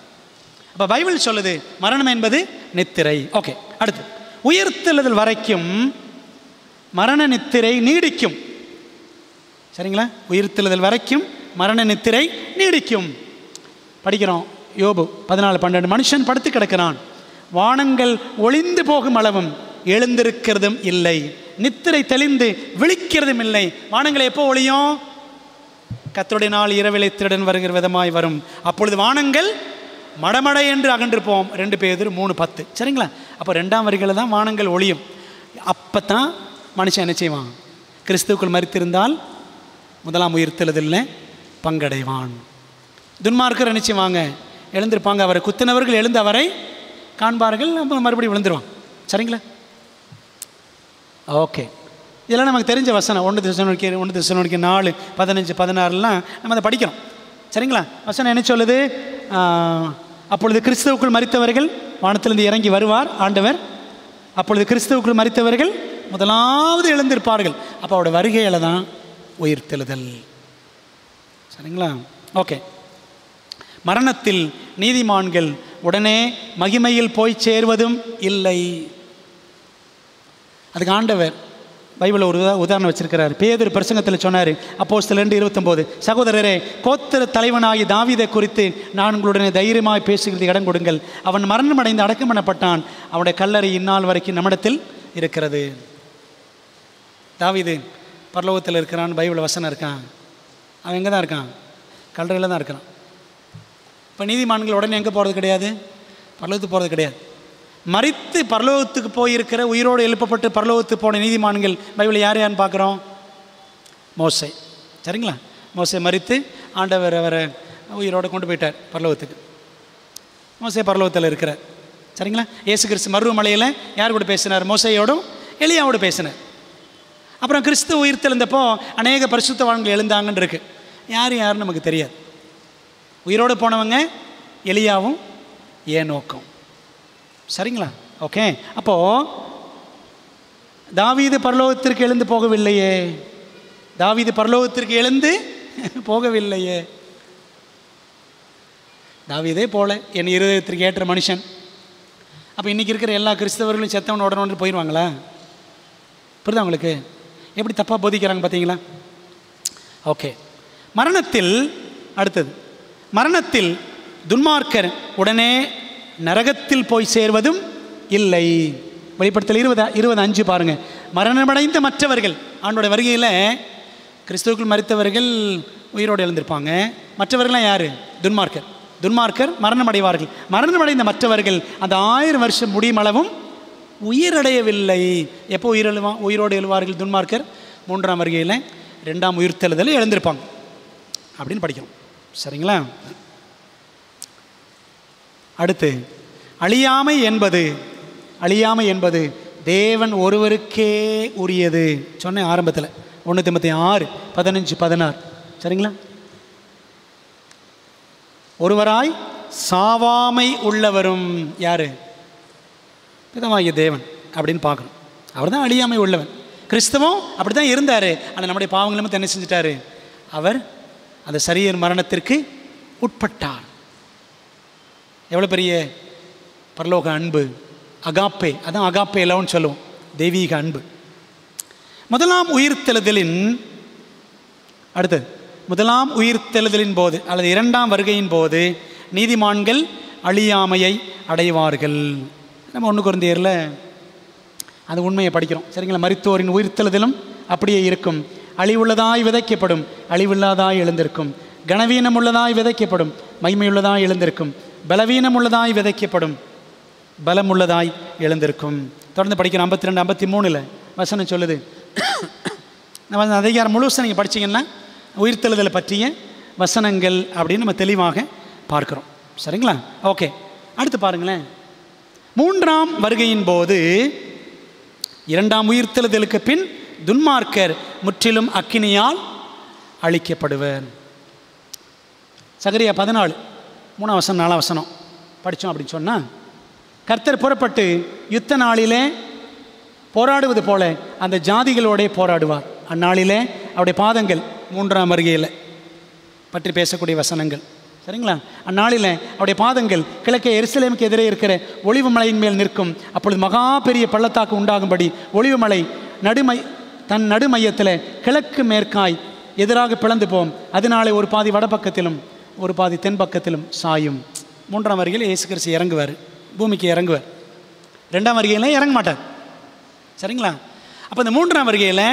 அப்போ பைபிள் சொல்லுது மரணம் என்பது நித்திரை. ஓகே, அடுத்து உயிர்த்தெழுதல் வரைக்கும் மரண நித்திரை நீடிக்கும். சரிங்களா? உயிர்த்தெழுதல் வரைக்கும் மரண நித்திரை நீடிக்கும். படிக்கிறோம் யோபு 14:12. மனுஷன் படுத்து கிடக்கிறான், வானங்கள் ஒளிந்து போகும் அளவும் எழுந்திருக்கிறதும் இல்லை, நித்திரை தெளிந்து விழிக்கிறதும் இல்லை. வானங்கள் எப்போ ஒளியும்? கர்த்தருடைய நாள் இரவிலை திருடன் வருகிற விதமாய் வரும், அப்பொழுது வானங்கள் மடமடை என்று அகன்றிருப்போம். 2 பேதுரு 3:10. சரிங்களா? அப்போ 2ஆம் வரிகளில் தான் வானங்கள் ஒளியும். அப்போ தான் மனுஷன் என்ன செய்வான்? கிறிஸ்துவுக்குள் மரித்திருந்தால் 1ஆம் உயிர்த்தெழுதலில் பங்கடைவான். துன்மார்க்கர் என்ன செய்வாங்க? எழுந்திருப்பாங்க, அவரை குத்தினவர்கள் எழுந்து அவரை காண்பார்கள், நம்ம மறுபடியும் விழுந்துருவான். சரிங்களா? ஓகே, இதெல்லாம் நமக்கு தெரிஞ்ச வசனம். 1 தெசலோனிக்கேயர் 4:15-16 நம்ம அதை படிக்கிறோம். சரிங்களா? வசனம் என்ன சொல்லுது? அப்பொழுது கிறிஸ்துவுக்குள் மரித்தவர்கள் வானத்திலிருந்து இறங்கி வருவார் ஆண்டவர். அப்பொழுது கிறிஸ்துவுக்குள் மரித்தவர்கள் முதலாவது எழுந்திருப்பார்கள். அப்போ அவருடைய வருகையில் தான் உயிர்த்தெழுதல். சரிங்களா? ஓகே, மரணத்தில் நீதிமான்கள் உடனே மகிமையில் போய் சேர்வதும் இல்லை. அதுக்கு ஆண்டவர் பைபிளில் ஒரு உதாரணம் வச்சிருக்கிறார். பேதுரு பிரசங்கத்தில் சொன்னார், அப்போஸ்தலர் 2:29, சகோதரரே, கோத்திர தலைவனாகி தாவீதை குறித்து நான் உங்களுடனே தைரியமாய் பேசுகிறது இடம் கொடுங்கள். அவன் மரணம் அடைந்து அடக்கம் பண்ணப்பட்டான், அவனுடைய கல்லறை இந்நாள் வரைக்கும் நம்மிடத்தில் இருக்கிறது. தாவீது பரலோகத்தில் இருக்கிறான், பைபிள் வசனம் இருக்கான். அவன் எங்கே தான் இருக்கான்? கல்லறையில் தான் இருக்கிறான். இப்போ நீதிமான்கள் உடனே எங்கே போகிறது கிடையாது? பரலோகத்துக்கு போகிறது கிடையாது. மரித்து பரலோகத்துக்கு போயிருக்கிற, உயிரோடு எழுப்பப்பட்டு பரலோகத்துக்கு போன நீதிமான்கள் பைபிள் யார் யாருன்னு பார்க்குறோம்? மோசே. சரிங்களா? மோசே மரித்து ஆண்டவர் அவரை உயிரோடு கொண்டு போயிட்டார் பரலோகத்துக்கு. மோசே பரலோகத்தில் இருக்கிறார். சரிங்களா? இயேசு கிறிஸ்து மருவமலையில் யார் கூட பேசினார்? மோசையோடும் எலியாவோடு பேசினார். அப்புறம் கிறிஸ்து உயிர்த்தெழுந்தப்போ அநேக பரிசுத்தவான்கள் எழுந்தாங்கன்னு இருக்கு. யாருன்னு நமக்கு தெரியாது. உயிரோடு போனவங்க எலியாவும் ஏனோக்கும். சரிங்களா? ஓகே, அப்போது தாவீது பரலோகத்திற்கு எழுந்து போகவில்லையே. தாவீது பரலோகத்திற்கு எழுந்து போகவில்லையே. தாவீதே போல என் இருதயத்திற்கு ஏற்ற மனுஷன். அப்போ இன்றைக்கி இருக்கிற எல்லா கிறிஸ்தவர்களும் செத்தவன் உடனே போயிடுவாங்களா? புரியுதா உங்களுக்கு? எப்படி தப்பாக போதிக்கிறாங்க பார்த்தீங்களா? ஓகே, மரணத்தில் அடுத்தது, மரணத்தில் துன்மார்க்கர் உடனே நரகத்தில் போய் சேர்வதும் இல்லை. வெளிப்படுத்தல் 20:5 பாருங்கள். மரணமடைந்த மற்றவர்கள், ஆண்டோட வருகையில் கிறிஸ்துவுக்குள் மரித்தவர்கள் உயிரோடு எழுந்திருப்பாங்க. மற்றவர்கள்லாம் யார்? துன்மார்க்கர் மரணமடைவார்கள். மரணமடைந்த மற்றவர்கள் அந்த 1000 வருஷம் முடியும் அளவும் உயிரடையவில்லை. எப்போ உயிரோடு எழுவார்கள்? துன்மார்க்கர் 3ஆம் வருகையில் 2ஆம் உயிர்த்தெழுதல் எழுந்திருப்பாங்க அப்படின்னு படிக்கிறோம். சரிங்களா? அடுத்து அழியாமை என்பது தேவன் ஒருவருக்கே உரியது. சொன்னேன் ஆரம்பத்தில் 1 தீமோத்தேயு 6:15-16. சரிங்களா? ஒருவராய் சாவாமை உள்ளவரும் யார்? பிதாவாகிய தேவன் அப்படின்னு பார்க்கணும். அவர் தான் அழியாமை உள்ளவன். கிறிஸ்தவம் அப்படி தான் இருந்தார். ஆனால் நம்முடைய பாவங்களும் என்ன செஞ்சிட்டாரு? அவர் அந்த சரீர மரணத்திற்கு உட்பட்டார். எவ்வளோ பெரிய பரலோக அன்பு! அகாப்பே, அதான் அகாப்பே லவ்னு சொல்லுவோம், தெய்வீக அன்பு. முதலாம் உயிர்த்தெழுதலின் போது அல்லது 2ஆம் வருகையின் போது நீதிமான்கள் அழியாமையை அடைவார்கள். நம்ம 1 கொரிந்தியரில் அந்த உண்மையை படிக்கிறோம். சரிங்களா? மரித்தோரின் உயிர்த்தெழுதலும் அப்படியே இருக்கும். அழிவுள்ளதாய் விதைக்கப்படும், அழிவில்லாதாய் எழுந்திருக்கும். கனவீனம் உள்ளதாய் விதைக்கப்படும், மகிமையுள்ளதாய் எழுந்திருக்கும். பலவீனம் உள்ளதாய் விதைக்கப்படும், பலமுள்ளதாய் எழுந்திருக்கும். தொடர்ந்து படிக்கிறோம். 52, 53 வசனம் சொல்லுது. நம்ம அதிகாரம் முழுசும் நீங்கள் படித்தீங்கன்னா உயிர்த்தெழுதலை பற்றிய வசனங்கள் அப்படின்னு நம்ம தெளிவாக பார்க்குறோம். சரிங்களா? ஓகே, அடுத்து பாருங்களேன். 3ஆம் வருகையின் போது 2ஆம் உயிர்த்தெழுதலுக்கு பின் துன்மார்க்கர் முற்றிலும் அக்கினியால் அழிக்கப்படுவர். சகரியா 14, 3ஆம் வசனம் 4ஆம் வசனம் படித்தோம் அப்படின்னு சொன்னால், கர்த்தர் புறப்பட்டு யுத்த நாளிலே போராடுவது போல அந்த ஜாதிகளோட போராடுவார். அந்நாளிலே அவருடைய பாதங்கள் 3ஆம் வருகையில் பற்றி பேசக்கூடிய வசனங்கள். சரிங்களா? அந்நாளில் அவருடைய பாதங்கள் கிழக்கே எருசலேமுக்கு எதிரே இருக்கிற ஒளிவு மலையின் மேல் நிற்கும். அப்பொழுது மகா பெரிய பள்ளத்தாக்கு உண்டாகும்படி ஒளிவு மலை தன் நடுமையத்தில் கிழக்கு மேற்காய் எதிராக பிளந்து போம். அதனாலே ஒரு பாதி வடபக்கத்திலும் ஒரு பாதி தென் பக்கத்திலும் சாயும். 3ஆம் வருகையில் இயேசு கிறிஸ்து இறங்குவார், பூமிக்கு இறங்குவார். 2ஆம் வருகையில் இறங்க மாட்டார். சரிங்களா? அப்போ இந்த 3ஆம் வருகையில்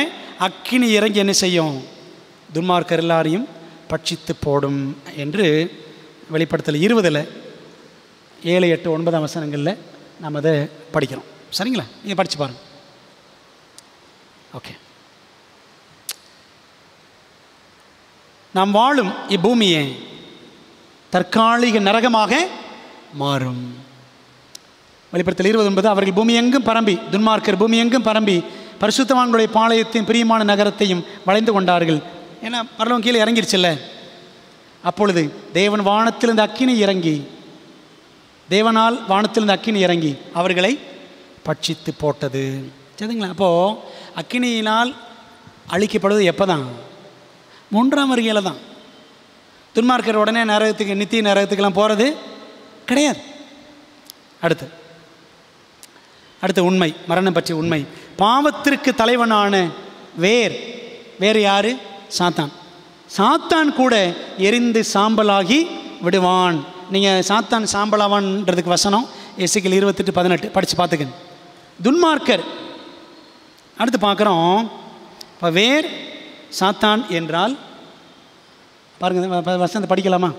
அக்கினி இறங்கி என்ன செய்யும்? துன்மார்க்கர் எல்லாரையும் பட்சித்து போடும் என்று வெளிப்படுத்தல் 20 7, 8, 9 வசனங்களில் நாம் அதை படிக்கிறோம். சரிங்களா? நீங்கள் படித்து பாருங்கள். ஓகே, நாம் வாழும் இப்பூமியை தற்காலிக நரகமாக மாறும். வெளிப்படுத்தல் 29 அவர்கள் பூமி எங்கும் பரம்பி, துன்மார்க்கர் பூமி எங்கும் பரம்பி பரிசுத்தவான்களுடைய பாளையத்தையும் பிரியமான நகரத்தையும் வளைந்து கொண்டார்கள். ஏன்னா பரலோகம் கீழே இறங்கிருச்சுல்ல. அப்பொழுது தேவன் வானத்திலிருந்து அக்கினி இறங்கி, தேவனால் வானத்திலிருந்து அக்கினி இறங்கி அவர்களை பட்சித்து போட்டது. சரிங்களா? அப்போது அக்கினியினால் அழிக்கப்படுவது எப்போ தான்? 3ஆம் வருகையில் தான். துன்மார்க்கர் உடனே நரகத்துக்கு, நித்திய நரகத்துக்கெல்லாம் போகிறது கிடையாது. அடுத்து உண்மை, மரணம் பற்றிய உண்மை. பாவத்திற்கு தலைவனான வேறு யாரு? சாத்தான் கூட எரிந்து சாம்பலாகி விடுவான். நீங்கள் சாத்தான் சாம்பலாவான்றதுக்கு வசனம் எசேக்கியேல் 28:18 படித்து பார்த்துக்கங்க. துன்மார்க்கர் அடுத்து பார்க்குறோம். இப்போ சாத்தான் என்றால் பாருங்கள், வசனத்தை படிக்கலாமா?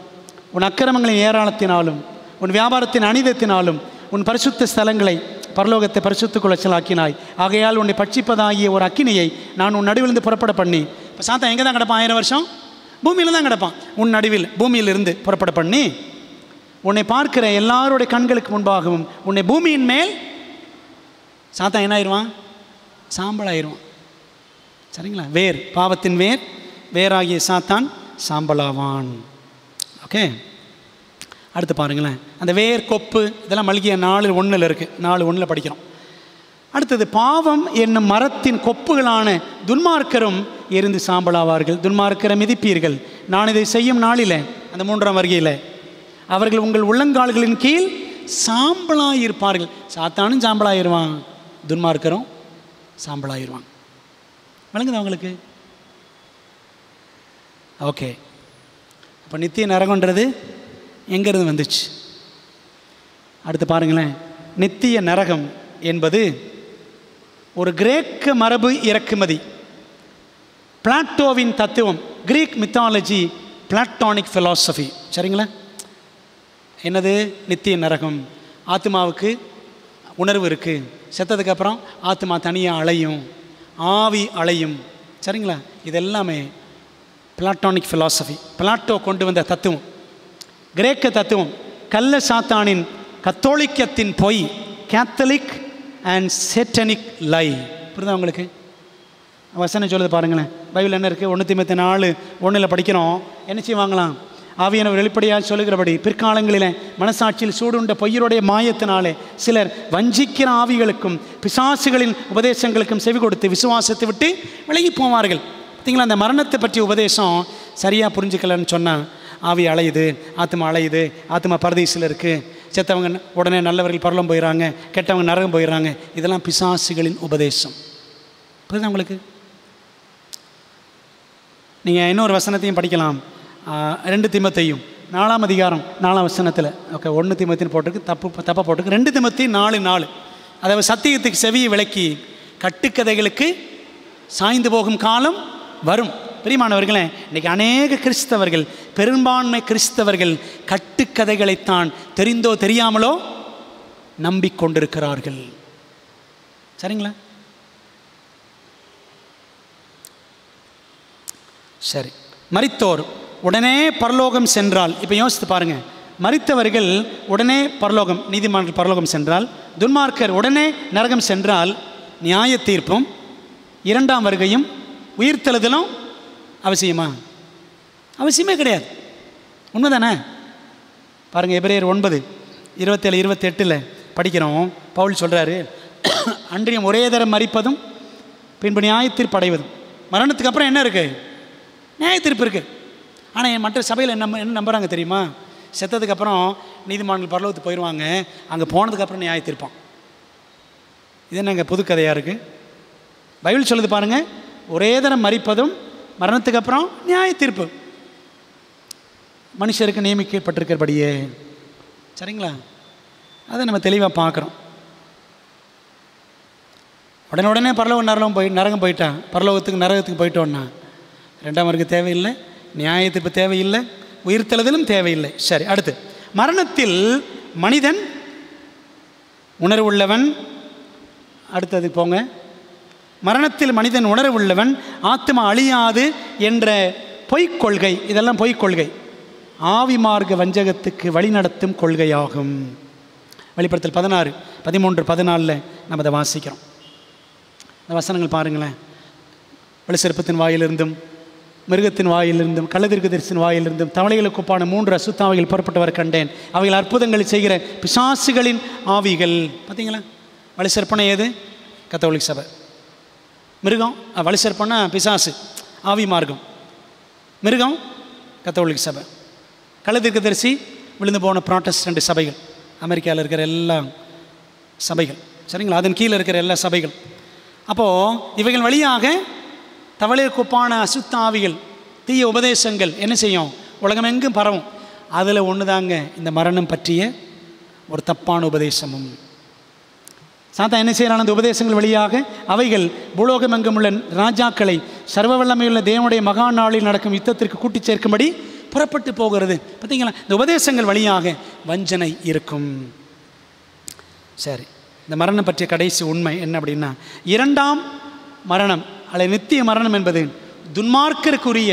உன் அக்கிரமங்களின் ஏராளத்தினாலும் உன் வியாபாரத்தின் அனிதத்தினாலும் உன் பரிசுத்த ஸ்தலங்களை பரலோகத்தை பரிசுத்த குலைச்சலாக்கினாய். ஆகையால் உன்னை பட்சிப்பதாகிய ஒரு அக்கினியை நான் உன் நடுவிலிருந்து புறப்பட பண்ணி. இப்போ சாத்தான் எங்கே தான் கிடப்பான்? 1000 வருஷம் பூமியில் தான் கிடப்பான். உன் நடுவில் பூமியிலிருந்து புறப்பட பண்ணி உன்னை பார்க்கிற எல்லாருடைய கண்களுக்கு முன்பாகவும் உன்னை பூமியின் மேல் சாத்தான் என்ன ஆயிடுவான்? சாம்பலாயிருவான். சரிங்களா? பாவத்தின் வேறாகிய சாத்தான் சாம்பலாவான். ஓகே, அடுத்து பாருங்களேன். அந்த கொப்பு இதெல்லாம் மல்கிய 4:1 இருக்குது. 4:1 படிக்கிறோம். அடுத்தது, பாவம் என்னும் மரத்தின் கொப்புகளான துன்மார்க்கரும் எரிந்து சாம்பலாவார்கள். துன்மார்க்கரை மிதிப்பீர்கள். நான் இதை செய்யும் நாளில், அந்த 3ஆம் வருகையில், அவர்கள் உங்கள் உள்ளங்கால்களின் கீழ் சாம்பலாயிருப்பார்கள். சாத்தானும் சாம்பலாயிருவான், துன்மார்க்கரும் சாம்பலாயிருவான். விளங்குது அவங்களுக்கு? ஓகே, அப்போ நித்திய நரகன்றது எங்கேருந்து வந்துச்சு? அடுத்து பாருங்களேன். நித்திய நரகம் என்பது ஒரு கிரேக்க மரபு இறக்குமதி, பிளாட்டோவின் தத்துவம், கிரீக் மித்தாலஜி, பிளாட்டோனிக் ஃபிலாசபி. சரிங்களா? என்னது நித்திய நரகம்? ஆத்மாவுக்கு உணர்வு இருக்குது, செத்ததுக்கப்புறம் ஆத்மா தனியாக அலையும், ஆவி அலையும். சரிங்களா? இதெல்லாமே பிளாட்டோனிக் ஃபிலாசபி, பிளாட்டோ கொண்டு வந்த தத்துவம், கிரேக்க தத்துவம். கள்ள சாத்தானின் கத்தோலிக்கத்தின் பொய், கேத்தலிக் அண்ட் சேட்டனிக் லை. புரியுதா உங்களுக்கு? வசனம் சொல்லுது பாருங்களேன். பைபிள் என்ன இருக்குது? 1 தீமோத்தேயு 4:1 படிக்கிறோம். என்ன செய்வாங்களாம்? ஆவியானவர் வெளிப்படையாக சொல்லுகிறபடி பிற்காலங்களில் மனசாட்சியில் சூடுண்ட பொய்யருடைய மாயத்தினாலே சிலர் வஞ்சிக்கிற ஆவிகளுக்கும் பிசாசுகளின் உபதேசங்களுக்கும் செவி கொடுத்து விசுவாசத்தை விட்டு விலகி போவார்கள். பார்த்தீங்களா? அந்த மரணத்தை பற்றிய உபதேசம் சரியாக புரிஞ்சுக்கலன்னு சொன்னால் ஆவி அலையுது, ஆத்மா அலையுது, ஆத்மா பரதீசில் இருக்குது, செத்தவங்க உடனே நல்லவர்கள் பரலோகம் போயிடறாங்க, கெட்டவங்க நரகம் போயிடறாங்க. இதெல்லாம் பிசாசுகளின் உபதேசம். புரியுதா உங்களுக்கு? நீங்கள் இன்னொரு வசனத்தையும் படிக்கலாம். 2 தீமோத்தேயு 4ஆம் அதிகாரம் 4ஆம் வசனத்தில். ஓகே, 1 தீமோத்தேயு போட்டிருக்கு, தப்பாக போட்டிருக்கு. 2 தீமோத்தேயு 4:4. அதாவது சத்தியத்துக்கு செவியை விளக்கி கட்டுக்கதைகளுக்கு சாய்ந்து போகும் காலம் வரும். பிரியமானவர்களே, இன்றைக்கி அநேக கிறிஸ்தவர்கள், பெரும்பான்மை கிறிஸ்தவர்கள் கட்டுக்கதைகளைத்தான் தெரிந்தோ தெரியாமலோ நம்பிக்கொண்டிருக்கிறார்கள். சரிங்களா? சரி. மரித்தோர் உடனே பரலோகம் சென்றால், இப்போ யோசித்து பாருங்கள், மரித்தவர்கள் உடனே பரலோகம், நீதிமான்கள் பரலோகம் சென்றால், துன்மார்க்கர் உடனே நரகம் சென்றால், நியாய தீர்ப்பும் இரண்டாம் வருகையும் உயிர்த்தெழுதலும் அவசியமா? அவசியமே கிடையாது. உண்மைதானே? பாருங்கள், எபிரேயர் 9:27-28 படிக்கிறோம். பவுல் சொல்கிறாரு, அன்றியும் ஒரே தரம் மரிப்பதும் பின்பு நியாய தீர்ப்பு அடைவதும். மரணத்துக்கு அப்புறம் என்ன இருக்குது? நியாய தீர்ப்பு இருக்குது. ஆனால் மற்ற சபையில் என்ன நம்புகிறாங்க தெரியுமா? செத்ததுக்கப்புறம் நீதிமான்கள் பரலோகத்துக்கு போயிடுவாங்க, அங்கே போனதுக்கப்புறம் நியாய தீர்ப்பான். இது என்னங்க புது கதையாக இருக்குது? பைபிள் சொல்லுது பாருங்கள், ஒரே தரம் மரிப்பதும் மரணத்துக்கு அப்புறம் நியாய தீர்ப்பு மனுஷருக்கு நியமிக்கப்பட்டிருக்கிறபடியே. சரிங்களா? அதை நம்ம தெளிவாக பார்க்குறோம். உடனே நரகம் போயிட்டான், பரலோகத்துக்கு நரகத்துக்கு போயிட்டோன்னா ரெண்டாம் வருகை தேவையில்லை, நியாய தீர்ப்பு தேவையில்லை, உயிர்த்தெழுதலும் தேவையில்லை. சரி, அடுத்து மரணத்தில் மனிதன் உணர்வுள்ளவன். அடுத்தது போங்க. மரணத்தில் மனிதன் உணர்வுள்ளவன், ஆத்மா அழியாது என்ற பொய்க்கொள்கை. இதெல்லாம் பொய்க்கொள்கை, ஆவி மார்க்க வஞ்சகத்துக்கு வழிநடத்தும் கொள்கையாகும். வெளிப்படுத்தல் 16:13-14 நம்ம அதை வாசிக்கிறோம். இந்த வசனங்கள் பாருங்களேன். வெளிச்செருப்பத்தின் வாயிலிருந்தும் மிருகத்தின் வாயிலிருந்தும் கள்ளதீர்க்கதரிசியின் வாயிலிருந்தும் தவளைகளுக்கு ஒப்பான 3 அசுத்தாவிகள் புறப்பட்டவர் கண்டேன். அவைகள் அற்புதங்களை செய்கிற பிசாசுகளின் ஆவிகள். பார்த்தீங்களா? வழிசெருப்பனை ஏது? கத்தோலிக்க சபை. மிருகம் வழிசெருப்பன்னா பிசாசு, ஆவி மார்க்கம். மிருகம் கத்தோலிக்க சபை. கள்ளதீர்க்கதரிசி விழுந்து போன புராட்டஸ்டன்ட் சபைகள், அமெரிக்காவில் இருக்கிற எல்லா சபைகள். சரிங்களா? அதன் கீழே இருக்கிற எல்லா சபைகள். அப்போது இவைகள் வழியாக தவளைக்கு ஒப்பான அசுத்த ஆவிகள், தீய உபதேசங்கள் என்ன செய்யும்? உலகமெங்கும் பரவும். அதில் ஒன்று தாங்க இந்த மரணம் பற்றிய ஒரு தப்பான உபதேசமும். சாத்தா என்ன செய்யறான்? அந்த உபதேசங்கள் வழியாக அவைகள் பூலோகமெங்கும் உள்ள ராஜாக்களை சர்வ வல்லமையுள்ள தேவனுடைய மகா நாளில் நடக்கும் யுத்தத்திற்கு கூட்டி சேர்க்கும்படி புறப்பட்டு போகிறது. பார்த்தீங்களா? இந்த உபதேசங்கள் வழியாக வஞ்சனை இருக்கும். சரி, இந்த மரணம் பற்றிய கடைசி உண்மை என்ன அப்படின்னா, இரண்டாம் மரணம் அல்லது நித்திய மரணம் என்பது துன்மார்க்கருக்குரிய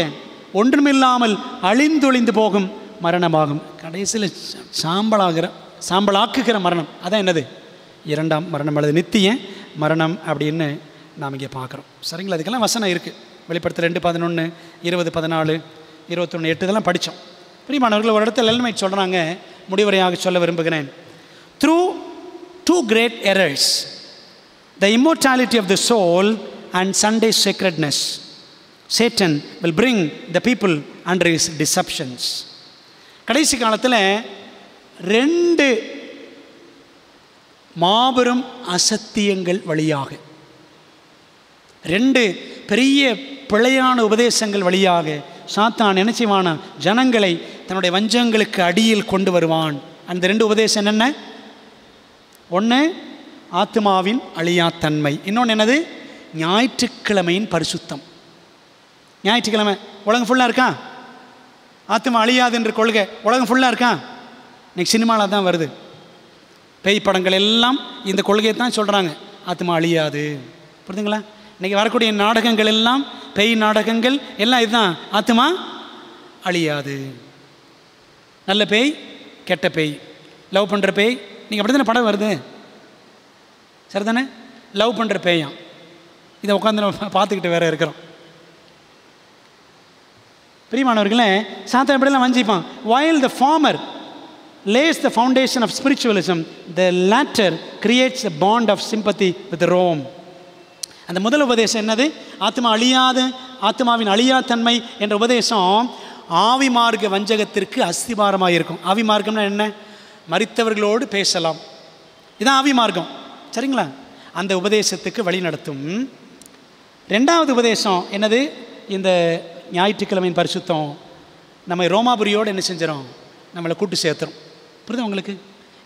ஒன்றுமில்லாமல் அழிந்தொழிந்து போகும் மரணமாகும். கடைசியில் சாம்பலாக்குகிற மரணம். அதான் என்னது? இரண்டாம் மரணம் அல்லது நித்திய மரணம் அப்படின்னு நாம் இங்கே பார்க்குறோம். சரிங்களா? அதுக்கெல்லாம் வசனம் இருக்குது. வெளிப்படுத்தல் 2:11, 20:14, 21:8 இதெல்லாம் படித்தோம். பிரியமானவர்கள், ஒரு இடத்துல எல்மை சொல்கிறாங்க, முடிவுரையாக சொல்ல விரும்புகிறேன். Through 2 great errors, the immortality of the soul and Sunday's sacredness, Satan will bring the people under his deceptions. கடைசி காலத்தில் 2 மாபெரும் அசத்தியங்கள் வழியாக, 2 பெரிய பிழையான உபதேசங்கள் வழியாக சாத்தான் என்ன செய்வானா? ஜனங்களை தன்னுடைய வஞ்சங்களுக்கு அடியில் கொண்டு வருவான். அந்த 2 உபதேசம் என்னென்ன? ஒன்று ஆத்மாவின் அழியாத்தன்மை, இன்னொன்று என்னது? ஞாயிற்றுக்கிழமையின் பரிசுத்தம். ஞாயிற்றுக்கிழமை உலகம் ஃபுல்லாக இருக்கா? ஆத்மா அழியாது என்ற கொள்கை உலகம் ஃபுல்லாக இருக்கா? இன்னைக்கு சினிமாவில் தான் வருது. பேய் படங்கள் எல்லாம் இந்த கொள்கையை தான் சொல்கிறாங்க, ஆத்மா அழியாது. புரியுதுங்களா? இன்றைக்கி வரக்கூடிய நாடகங்கள் எல்லாம் பேய் நாடகங்கள் எல்லாம் இதுதான், ஆத்மா அழியாது. நல்ல பேய், கெட்ட பேய், லவ் பண்ணுற பேய். நீங்கள் அப்படி தானே படம் வருது, சரி தானே? லவ் பண்ணுற பேயாம். இதை உட்காந்து நம்ம பார்த்துக்கிட்டு வேறு இருக்கிறோம். பிரியமானவர்களே, சாத்தா எப்படிலாம் வஞ்சிப்பான். while the former lays the foundation of spiritualism, the latter creates a bond of sympathy with Rome. அந்த முதல் உபதேசம் என்னது? ஆத்மா அழியாது, ஆத்மாவின் அழியாத்தன்மை என்ற உபதேசம் ஆவி மார்க்க வஞ்சகத்திற்கு அஸ்திபாரமாக இருக்கும். ஆவி மார்க்கம்னா என்ன? மரித்தவர்களோடு பேசலாம், இதுதான் ஆவி மார்க்கம். சரிங்களா? அந்த உபதேசத்துக்கு வழி நடத்தும். 2வது உபதேசம் என்னது? இந்த ஞாயிற்றுக்கிழமையின் பரிசுத்தம் நம்ம ரோமாபுரியோடு என்ன செஞ்சிடும்? நம்மளை கூட்டு சேர்த்துரும். புரியுது உங்களுக்கு?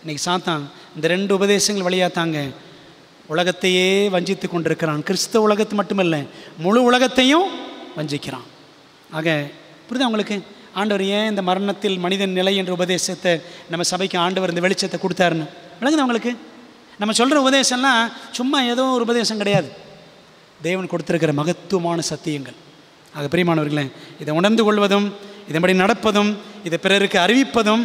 இன்றைக்கி சாத்தான் இந்த 2 உபதேசங்கள் வழியாக தாங்க உலகத்தையே வஞ்சித்து கொண்டிருக்கிறான். கிறிஸ்தவ உலகத்து மட்டுமல்ல, முழு உலகத்தையும் வஞ்சிக்கிறான். ஆக புரியுது உங்களுக்கு? ஆண்டவர் ஏன் இந்த மரணத்தில் மனிதன் நிலை என்ற உபதேசத்தை நம்ம சபைக்கு ஆண்டவர் இந்த வெளிச்சத்தை கொடுத்தாருன்னு விளங்குது அவங்களுக்கு? நம்ம சொல்கிற உபதேசம்லாம் சும்மா ஏதோ ஒரு உபதேசம் கிடையாது. தேவன் கொடுத்துருக்கிற மகத்துவமான சத்தியங்கள். ஆக பிரியமானவர்களே, இதை உணர்ந்து கொள்வதும் இதன்படி நடப்பதும் இதை பிறருக்கு அறிவிப்பதும்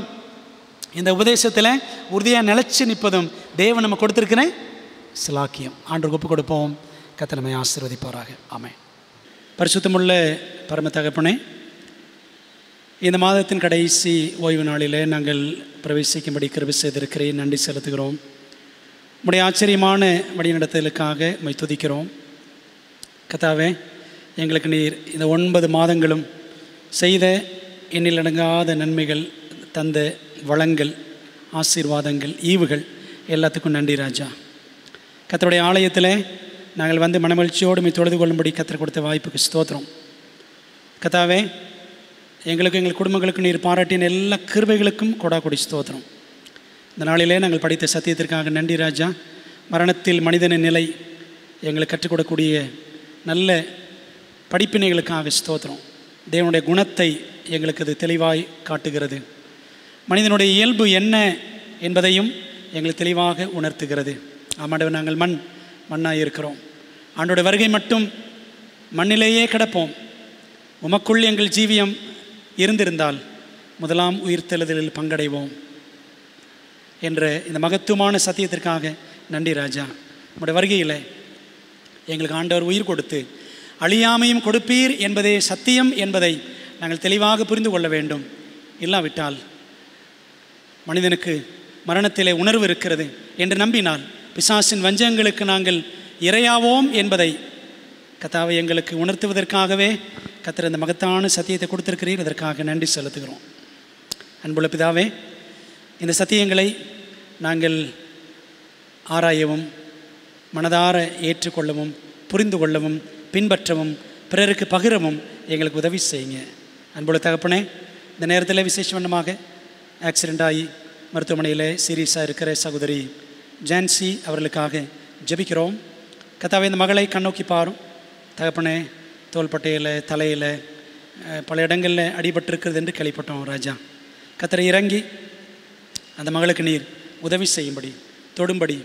இந்த உபதேசத்தில் உறுதியாக நிலைச்சு நிற்பதும் தேவன் நம்ம கொடுத்துருக்கிற சிலாக்கியம். ஆண்டவருக்கு ஒப்பு கொடுப்போம். கர்த்தர் நம்மை ஆசீர்வதிப்பாராக. ஆமென். பரிசுத்தமுள்ள பரம தகப்பனே, இந்த மாதத்தின் கடைசி ஓய்வு நாளில் நாங்கள் பிரவேசிக்கும்படி கிருபை செய்திருக்கிறேன். நன்றி செலுத்துகிறோம். உம்முடைய ஆச்சரியமான வழிநடத்தலுக்காக உம்மை துதிக்கிறோம். கர்த்தாவே, எங்களுக்கு நீர் இந்த 9 மாதங்களும் செய்த எண்ணிலடங்காத நன்மைகள், தந்த வளங்கள், ஆசீர்வாதங்கள், ஈவுகள் எல்லாத்துக்கும் நன்றி ராஜா. கர்த்தருடைய ஆலயத்தில் நாங்கள் வந்து மனமகிழ்ச்சியோடு உம்மை தொழுது கொள்ளும்படி கர்த்தர் கொடுத்த வாய்ப்புக்கு ஸ்தோத்திரம். கர்த்தாவே, எங்களுக்கு எங்கள் குடும்பங்களுக்கு நீர் பாராட்டின எல்லா கிருபைகளுக்கும் கொடாகொடி ஸ்தோத்திரம். இந்த நாளிலே நாங்கள் படித்த சத்தியத்திற்காக நன்றி ராஜா. மரணத்தில் மனிதனின் நிலை எங்களுக்கு கற்றுக் கொடுக்கக்கூடிய நல்ல படிப்பினைகளுக்காக ஸ்தோத்திரம். தேவனுடைய குணத்தை எங்களுக்கு அது தெளிவாய் காட்டுகிறது. மனிதனுடைய இயல்பு என்ன என்பதையும் எங்களுக்கு தெளிவாக உணர்த்துகிறது. ஆமாண்டவர், நாங்கள் மண்ணாக இருக்கிறோம். ஆண்டோடைய வருகை மட்டும் மண்ணிலேயே கிடப்போம். உமக்குள் எங்கள் ஜீவியம் இருந்திருந்தால் முதலாம் உயிர்த்தெழுதலில் பங்கடைவோம் என்ற இந்த மகத்துவமான சத்தியத்திற்காக நன்றி ராஜா. நம்முடைய வருகையில் எங்களுக்கு ஆண்டவர் உயிர் கொடுத்து அழியாமையும் கொடுப்பீர் என்பதே சத்தியம் என்பதை நாங்கள் தெளிவாக புரிந்து கொள்ள வேண்டும். இல்லாவிட்டால் மனிதனுக்கு மரணத்திலே உணர்வு இருக்கிறது என்று நம்பினால் பிசாசின் வஞ்சகங்களுக்கு நாங்கள் இரையாவோம் என்பதை கர்த்தாவே எங்களுக்கு உணர்த்துவதற்காகவே கர்த்தர் இந்த மகத்தான சத்தியத்தை கொடுத்திருக்கிறீர். இதற்காக நன்றி செலுத்துகிறோம். அன்புள்ள பிதாவே, இந்த சத்தியங்களை நாங்கள் ஆராயவும் மனதார ஏற்றுக்கொள்ளவும் புரிந்து கொள்ளவும் பின்பற்றவும் பிறருக்கு பகிரவும் எங்களுக்கு உதவி செய்யுங்க. அன்புள்ள தகப்பனே, இந்த நேரத்தில் விசேஷமாக ஆக்சிடெண்ட் ஆகி மருத்துவமனையில் சீரியஸாக இருக்கிற சகோதரி ஜான்சி அவர்களுக்காக ஜெபிக்கிறோம். கர்த்தாவே, இந்த மகளை கண்ணோக்கி பாரும் தகப்பனே. தோள்பட்டையில், தலையில், பல இடங்களில் அடிபட்டிருக்கிறது என்று கேள்விப்பட்டோம் ராஜா. கர்த்தரை இறங்கி அந்த மகளுக்கு நீர் உதவி செய்யும்படி, தொடும்படி,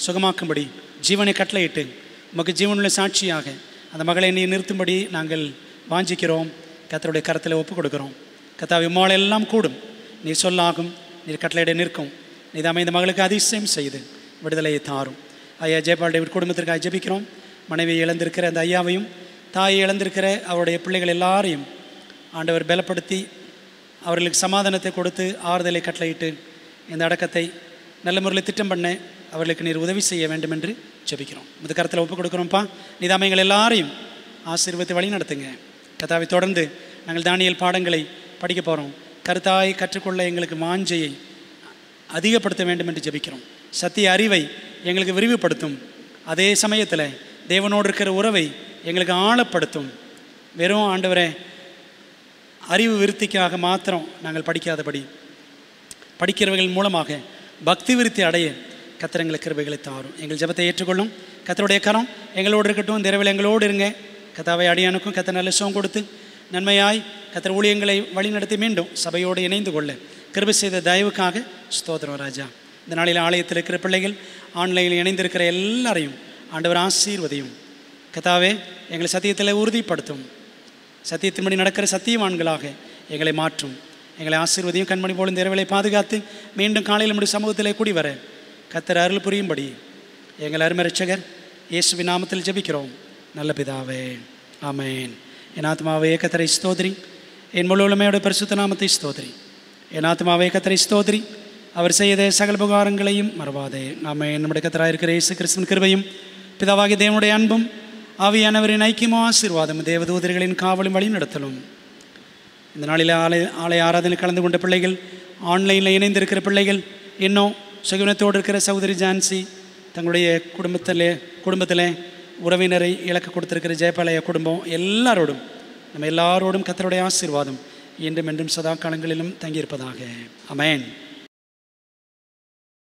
சுகமாக்கும்படி, ஜீவனை கட்டளையிட்டு உமக்கு ஜீவனுள்ள சாட்சியாக அந்த மகளை நீர் நிறுத்தும்படி நாங்கள் வாஞ்சிக்கிறோம். கர்த்தருடைய கரத்தில் ஒப்பு கொடுக்குறோம். கர்த்தாவே, உம்மால் எல்லாம் கூடும். நீர் சொல்லாகும். நீர் கட்டளையிட நிற்கும். நீதாமே இந்த மகளுக்கு அதிசயம் செய்து விடுதலையை தாரும். ஐயா ஜெயபால் டேவிட் குடும்பத்திற்காக ஜெபிக்கிறோம். மனைவியை இழந்திருக்கிற அந்த ஐயாவையும் தாயை இழந்திருக்கிற அவருடைய பிள்ளைகள் எல்லாரையும் ஆண்டவர் பலப்படுத்தி அவர்களுக்கு சமாதானத்தை கொடுத்து ஆறுதலை கட்டளையிட்டு இந்த அடக்கத்தை நல்ல முறையில் திட்டம் பண்ண அவர்களுக்கு நீர் உதவி செய்ய வேண்டும் என்று ஜெபிக்கிறோம். இந்த கருத்தில் ஒப்புக் கொடுக்குறோம்ப்பா. நீதாமே எங்கள் எல்லாரையும் ஆசீர்வதித்து வழி நடத்துங்க. கர்த்தாவை, தொடர்ந்து நாங்கள் தானியேல் பாடங்களை படிக்க போகிறோம். கருத்தாய் கற்றுக்கொள்ள எங்களுக்கு வாஞ்சையை அதிகப்படுத்த வேண்டும் என்று ஜெபிக்கிறோம். சத்திய அறிவை எங்களுக்கு விரிவுபடுத்தும். அதே சமயத்தில் தேவனோடு இருக்கிற உறவை எங்களுக்கு ஆழப்படுத்தும். வெறும் ஆண்டவரே அறிவு விருத்திக்காக மாத்திரம் நாங்கள் படிக்காதபடி படிக்கிறவர்கள் மூலமாக பக்தி விருத்தி அடைய கர்த்தர் எங்களுக்கு கிருபைகளை தாரும். எங்கள் ஜெபத்தை ஏற்றுக்கொள்ளும். கர்த்தருடைய கரம் எங்களோடு இருக்கட்டும். இந்த இரவில் எங்களோடு இருங்க. கர்த்தாவை அடியானுக்கும் கர்த்தர் நல்ல சுகம் கொடுத்து நன்மையாய் கர்த்தர் ஊழியங்களை வழிநடத்தி மீண்டும் சபையோடு இணைந்து கொள்ள கிருபை செய்த தயவுக்காக ஸ்தோத்திரம் ராஜா. இந்த நாளில் ஆலயத்தில் இருக்கிற பிள்ளைகள், ஆன்லைனில் இணைந்திருக்கிற எல்லாரையும் ஆண்டவர் ஆசீர்வதியும். கர்த்தாவே, எங்களை சத்தியத்தில் உறுதிப்படுத்தும். சத்தியத்தின்படி நடக்கிற சத்தியவான்களாக எங்களை மாற்றும். எங்களை ஆசீர்வதியும். கண்மணி போல இந்த இரவிலை பாதுகாத்து மீண்டும் காலையில் நம்முடைய சமூகத்தில் கூடி வர கர்த்தர் அருள் புரியும்படி எங்கள் அருமை இரட்சகர் இயேசுவின் நாமத்தில் ஜெபிக்கிறோம் நல்ல பிதாவே, ஆமென். என் ஆத்மாவே கர்த்தரை ஸ்தோத்திரி, என் முழு உலமையோட பரிசுத்த நாமத்தை ஸ்தோத்திரி. என் ஆத்மாவே கர்த்தரை ஸ்தோத்திரி, அவர் செய்த சகல உபகாரங்களையும் மறவாதே. ஆமென். நம்முடைய கர்த்தராக இருக்கிற இயேசு கிறிஸ்துவின் கிருபையும் பிதாவாகிய தேவனுடைய அன்பும் ஆவியானவரின் ஐக்கியமும் ஆசீர்வாதம் தேவதூதர்களின் காவலும் வழி நடத்தலும் இந்த நாளில் ஆலய ஆராதனை கலந்து கொண்ட பிள்ளைகள், ஆன்லைனில் இணைந்திருக்கிற பிள்ளைகள், இன்னும் சுகவனத்தோடு இருக்கிற சகோதரி ஜான்சி, தங்களுடைய குடும்பத்தில் உறவினரை இலக்கு கொடுத்திருக்கிற ஜெயபாலய குடும்பம் எல்லாரோடும், நம்ம எல்லாரோடும் கர்த்தருடைய ஆசீர்வாதம் இன்றும் என்றும் சதா காலங்களிலும் தங்கியிருப்பதாக. ஆமென்.